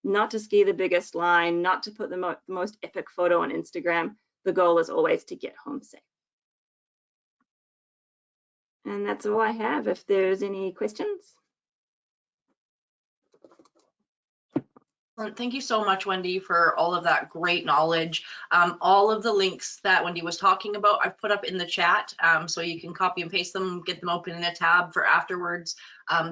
Not to ski the biggest line, not to put the most epic photo on Instagram. The goal is always to get home safe. And that's all I have. If there's any questions. Thank you so much, Wendy, for all of that great knowledge. All of the links that Wendy was talking about, I've put up in the chat, so you can copy and paste them, get them open in a tab for afterwards.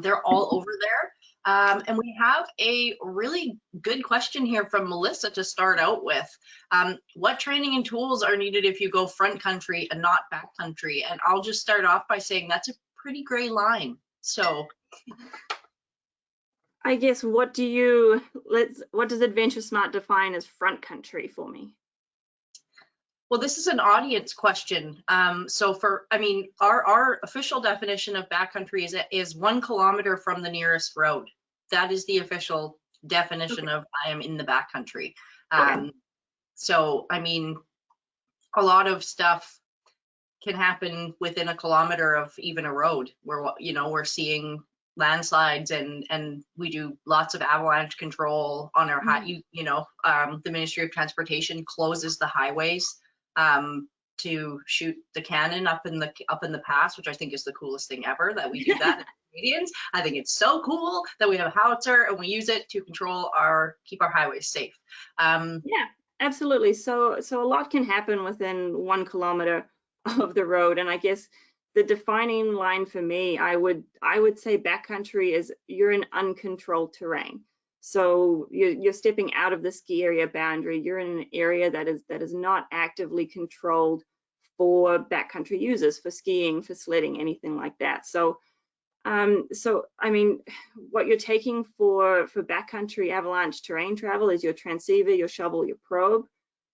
They're all over there. And we have a really good question here from Melissa to start out with. What training and tools are needed if you go front country and not back country? And I'll just start off by saying that's a pretty gray line. So I guess what does AdventureSmart define as front country for me? Well, this is an audience question. So our official definition of backcountry is 1 kilometer from the nearest road. That is the official definition of I am in the backcountry. So, I mean, a lot of stuff can happen within a kilometer of even a road where, we're seeing landslides and we do lots of avalanche control on our the Ministry of Transportation closes the highways to shoot the cannon up in the pass, which I think is the coolest thing ever that we do that as Canadians. I think it's so cool that we have a howitzer and we use it to keep our highways safe. Yeah, absolutely. So a lot can happen within 1 kilometer of the road, and I guess the defining line for me, I would say backcountry is you're in uncontrolled terrain. So you're stepping out of the ski area boundary. You're in an area that is not actively controlled for backcountry users, for skiing, for sledding, anything like that. So I mean, what you're taking for backcountry avalanche terrain travel is your transceiver, your shovel, your probe,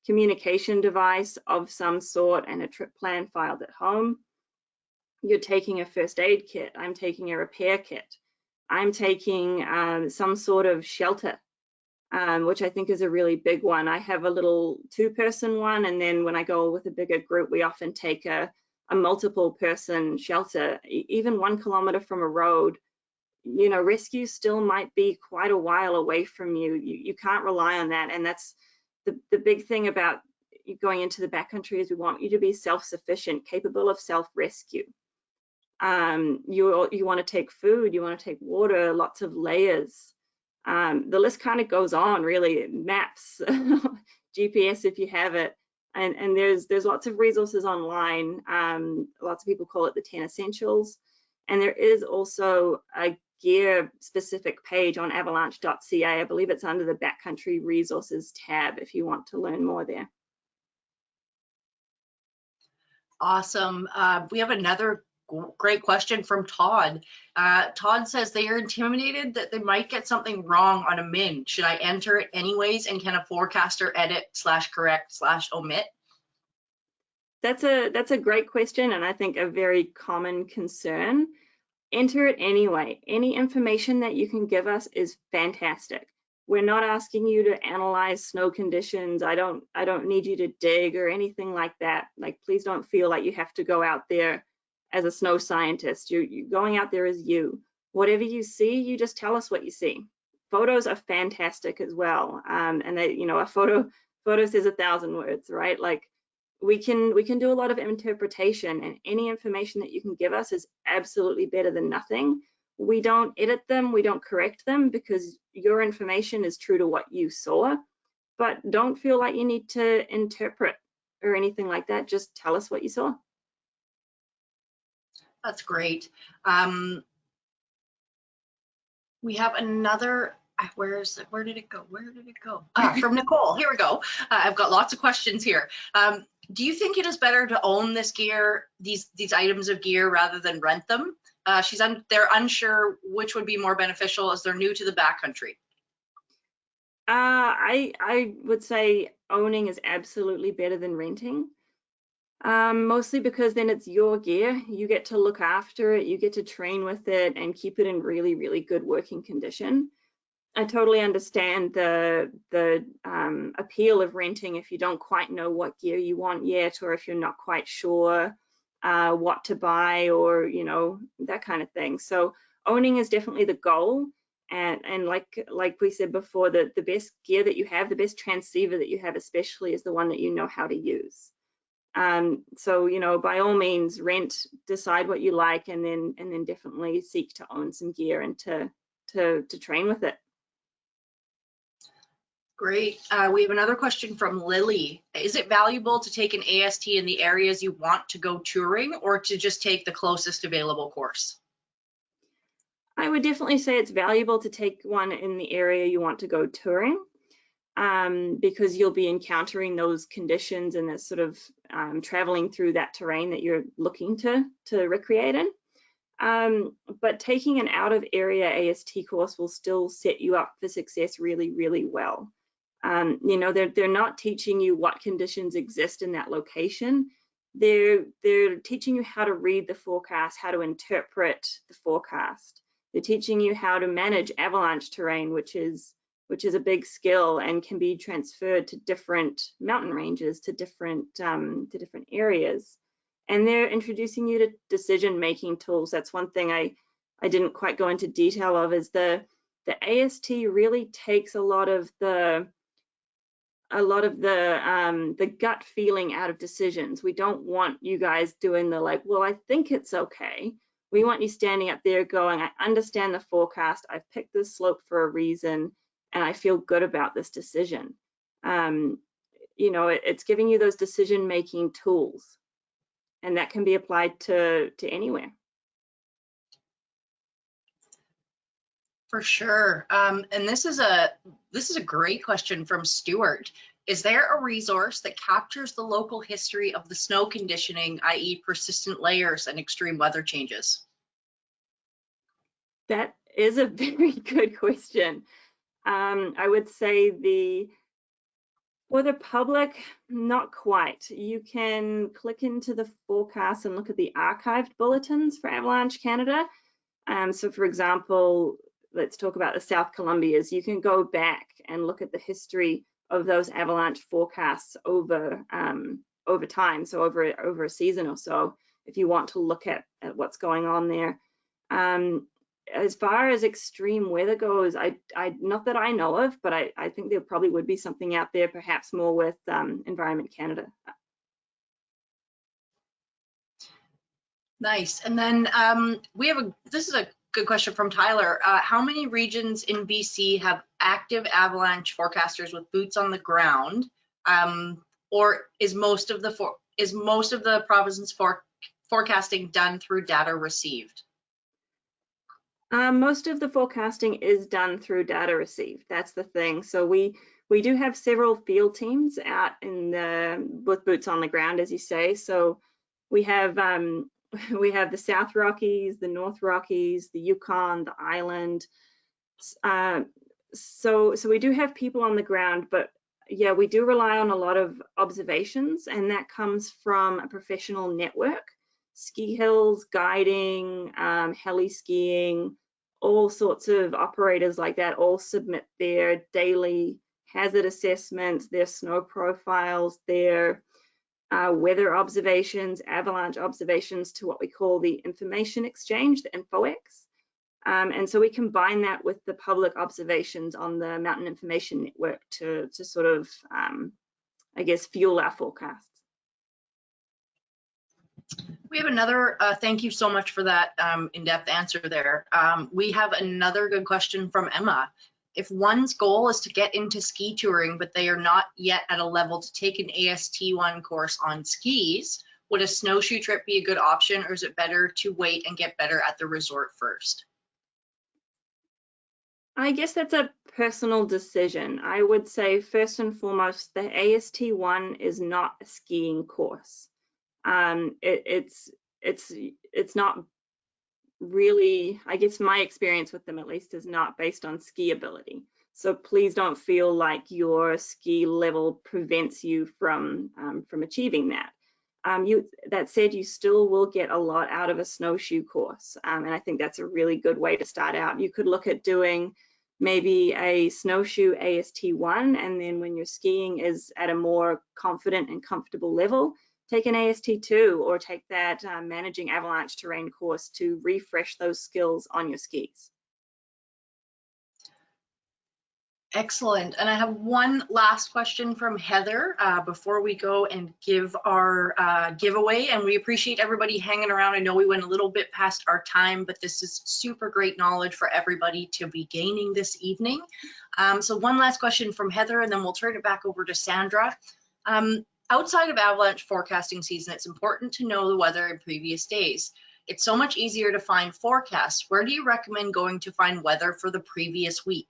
communication device of some sort, and a trip plan filed at home. You're taking a first aid kit. I'm taking a repair kit. I'm taking some sort of shelter, which I think is a really big one. I have a little 2-person one, and then when I go with a bigger group, we often take a a multiple person shelter, even 1 kilometer from a road, you know, rescue still might be quite a while away from you. You can't rely on that. And that's the big thing about going into the backcountry is we want you to be self-sufficient, capable of self-rescue. You want to take food, you want to take water, lots of layers. The list kind of goes on, really. Maps, GPS if you have it, and there's lots of resources online. Lots of people call it the 10 essentials, and there is also a gear specific page on avalanche.ca. I believe it's under the Backcountry Resources tab if you want to learn more there. Awesome. We have another great question from Todd. Todd says they are intimidated that they might get something wrong on a min. Should I enter it anyways, and can a forecaster edit /correct/omit? That's a great question, and I think a very common concern. Enter it anyway. Any information that you can give us is fantastic. We're not asking you to analyze snow conditions. I don't need you to dig or anything like that. Like, please don't feel like you have to go out there as a snow scientist. You're going out there as you. Whatever you see, you just tell us what you see. Photos are fantastic as well. And they, you know, a photo says 1,000 words, right? Like, we can do a lot of interpretation, and any information that you can give us is absolutely better than nothing. We don't edit them, we don't correct them, because your information is true to what you saw. But don't feel like you need to interpret or anything like that. Just tell us what you saw. That's great. We have another, where did it go? From Nicole, here we go. I've got lots of questions here. Do you think it is better to own this gear, these items of gear, rather than rent them? They're unsure which would be more beneficial as they're new to the backcountry. I would say owning is absolutely better than renting. Mostly because then it's your gear. You get to look after it, you get to train with it and keep it in really, really good working condition. I totally understand the appeal of renting if you don't quite know what gear you want yet, or if you're not quite sure what to buy, or, you know, that kind of thing. So owning is definitely the goal. And like we said before, the best gear that you have, the best transceiver that you have especially, is the one that you know how to use. So, you know, by all means, rent, decide what you like, and then definitely seek to own some gear and to train with it. Great. We have another question from Lily. Is it valuable to take an AST in the areas you want to go touring, or to just take the closest available course? I would definitely say it's valuable to take one in the area you want to go touring, because you'll be encountering those conditions and that sort of traveling through that terrain that you're looking to recreate in. But taking an out of area AST course will still set you up for success really, really well. You know, they're not teaching you what conditions exist in that location. They're teaching you how to read the forecast, how to interpret the forecast. They're teaching you how to manage avalanche terrain, which is a big skill and can be transferred to different mountain ranges, to different areas. And they're introducing you to decision-making tools. That's one thing I didn't quite go into detail of, is the AST really takes a lot of the gut feeling out of decisions. We don't want you guys doing the like, well, I think it's okay. We want you standing up there going, I understand the forecast, I've picked this slope for a reason, and I feel good about this decision. You know, it's giving you those decision-making tools, and that can be applied to anywhere. For sure. And this is a great question from Stuart. Is there a resource that captures the local history of the snow conditioning, i.e. persistent layers and extreme weather changes? That is a very good question. I would say for the public, not quite. You can click into the forecast and look at the archived bulletins for Avalanche Canada. So for example, let's talk about the South Columbias. You can go back and look at the history of those avalanche forecasts over time, so over a season or so. if you want to look at what's going on there. As far as extreme weather goes, not that I know of, but I think there probably would be something out there, perhaps more with Environment Canada. Nice. And then this is a good question from Tyler. How many regions in BC have active avalanche forecasters with boots on the ground? Or is most of the province's forecasting done through data received? Most of the forecasting is done through data received. That's the thing. So we do have several field teams out with boots on the ground, as you say. So we have the South Rockies, the North Rockies, the Yukon, the Island. So we do have people on the ground, but yeah, we do rely on a lot of observations, and that comes from a professional network. Ski hills, guiding, heli skiing, all sorts of operators like that all submit their daily hazard assessments, their snow profiles, their weather observations, avalanche observations to what we call the information exchange, the InfoX. And so we combine that with the public observations on the Mountain Information Network to sort of, I guess, fuel our forecasts. We have another, thank you so much for that in-depth answer there. We have another good question from Emma. If one's goal is to get into ski touring, but they are not yet at a level to take an AST1 course on skis, would a snowshoe trip be a good option, or is it better to wait and get better at the resort first? I guess that's a personal decision. I would say first and foremost, the AST1 is not a skiing course. It's not really, I guess my experience with them at least is not based on ski ability. So please don't feel like your ski level prevents you from achieving that. That said, you still will get a lot out of a snowshoe course. And I think that's a really good way to start out. You could look at doing maybe a snowshoe AST1, and then when your skiing is at a more confident and comfortable level, take an AST2 or take that managing avalanche terrain course to refresh those skills on your skis. Excellent. And I have one last question from Heather before we go and give our giveaway. And we appreciate everybody hanging around. I know we went a little bit past our time, but this is super great knowledge for everybody to be gaining this evening. So one last question from Heather, and then we'll turn it back over to Sandra. Outside of avalanche forecasting season, it's important to know the weather in previous days. It's so much easier to find forecasts. Where do you recommend going to find weather for the previous week?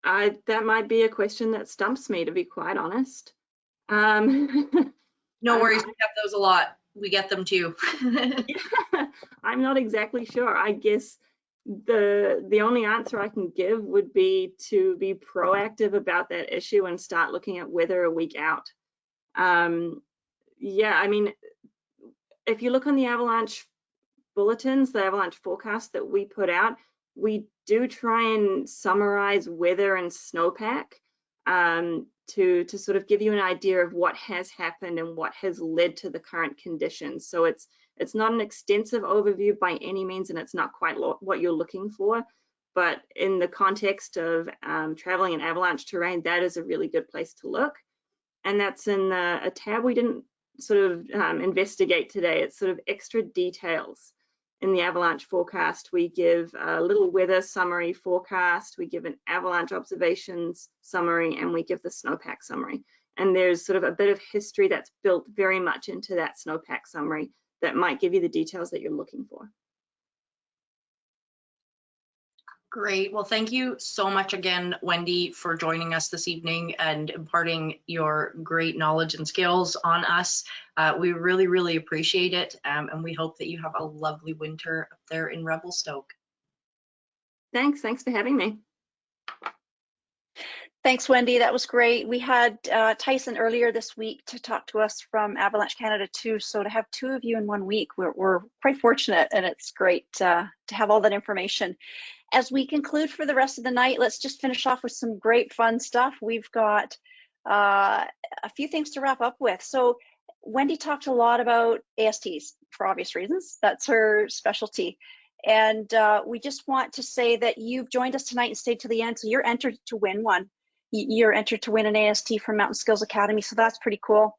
That might be a question that stumps me, to be quite honest. No worries, we have those a lot. We get them too. Yeah, I'm not exactly sure. I guess the only answer I can give would be to be proactive about that issue and start looking at weather a week out. Yeah, I mean, if you look on the avalanche bulletins, the avalanche forecast that we put out, we do try and summarize weather and snowpack to sort of give you an idea of what has happened and what has led to the current conditions. So it's not an extensive overview by any means, and it's not quite what you're looking for, but in the context of traveling in avalanche terrain, that is a really good place to look. And that's in a tab we didn't sort of investigate today. It's sort of extra details. In the avalanche forecast, we give a little weather summary forecast, we give an avalanche observations summary, and we give the snowpack summary. And there's sort of a bit of history that's built very much into that snowpack summary that might give you the details that you're looking for. Great. Well, thank you so much again, Wendy, for joining us this evening and imparting your great knowledge and skills on us. We really, really appreciate it. And we hope that you have a lovely winter up there in Revelstoke. Thanks for having me. Thanks, Wendy. That was great. We had Tyson earlier this week to talk to us from Avalanche Canada too. So to have two of you in 1 week, we're quite fortunate, and it's great to have all that information. As we conclude for the rest of the night, let's just finish off with some great fun stuff. We've got a few things to wrap up with. So Wendy talked a lot about ASTs for obvious reasons. That's her specialty. And we just want to say that you've joined us tonight and stayed to the end. So you're entered to win one. You're entered to win an AST from Mountain Skills Academy. So that's pretty cool.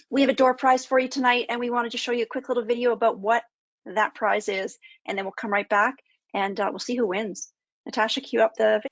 We have a door prize for you tonight, and we wanted to show you a quick little video about what that prize is. And then we'll come right back and we'll see who wins. Natasha, cue up the video.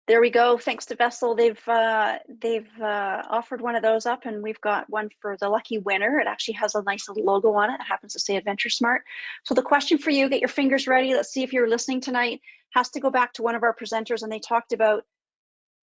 There we go. Thanks to Vessel, they've offered one of those up, and we've got one for the lucky winner. It actually has a nice little logo on it. It happens to say AdventureSmart. So the question for you, get your fingers ready. Let's see if you're listening tonight. Has to go back to one of our presenters, and they talked about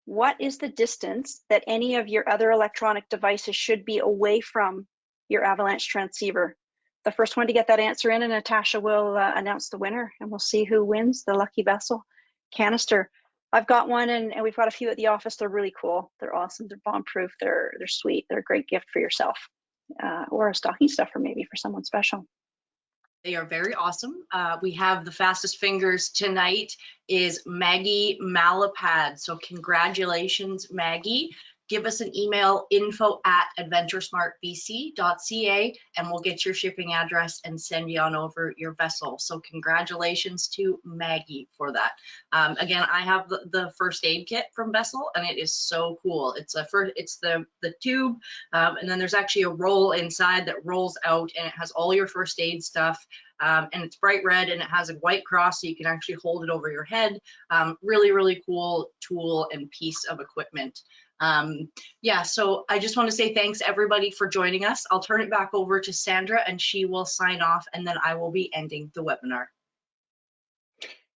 what is the distance that any of your other electronic devices should be away from your Avalanche transceiver. The first one to get that answer in, and Natasha will announce the winner, and we'll see who wins the lucky Vessel canister. I've got one, and we've got a few at the office. They're really cool. They're awesome. They're bomb-proof. They're sweet. They're a great gift for yourself, or a stocking stuffer maybe for someone special. They are very awesome. We have the fastest fingers tonight is Maggie Malapad. So congratulations, Maggie. Give us an email, info@adventuresmartbc.ca, and we'll get your shipping address and send you on over your vessel. So congratulations to Maggie for that. Again, I have the first aid kit from Vessel, and it is so cool. It's the tube, and then there's actually a roll inside that rolls out, and it has all your first aid stuff. And it's bright red, and it has a white cross, so you can actually hold it over your head. Really, really cool tool and piece of equipment. Yeah, so I just want to say thanks everybody for joining us. I'll turn it back over to Sandra, and she will sign off, and then I will be ending the webinar.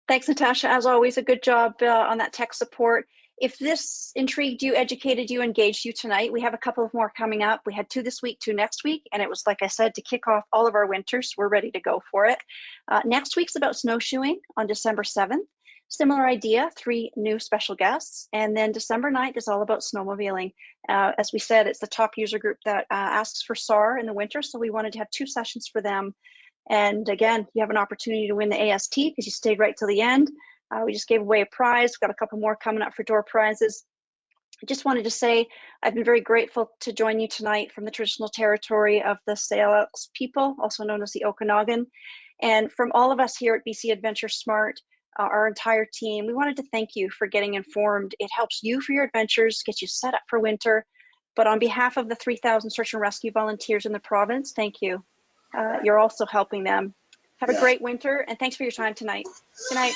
Thanks, Natasha. As always, a good job on that tech support. If this intrigued you, educated you, engaged you tonight, we have a couple of more coming up. We had 2 this week, 2 next week, and it was, like I said, to kick off all of our winters. We're ready to go for it. Next week's about snowshoeing on December 7th. Similar idea, 3 new special guests. And then December 9th is all about snowmobiling. As we said, it's the top user group that asks for SAR in the winter, so we wanted to have 2 sessions for them. And again, you have an opportunity to win the AST because you stayed right till the end. We just gave away a prize. We've got a couple more coming up for door prizes. I just wanted to say I've been very grateful to join you tonight from the traditional territory of the Salix people, also known as the Okanagan. And from all of us here at BC AdventureSmart, our entire team, we wanted to thank you for getting informed. It helps you for your adventures, gets you set up for winter. But on behalf of the 3,000 search and rescue volunteers in the province, thank you. You're also helping them. Have a great winter, and thanks for your time tonight. Good night.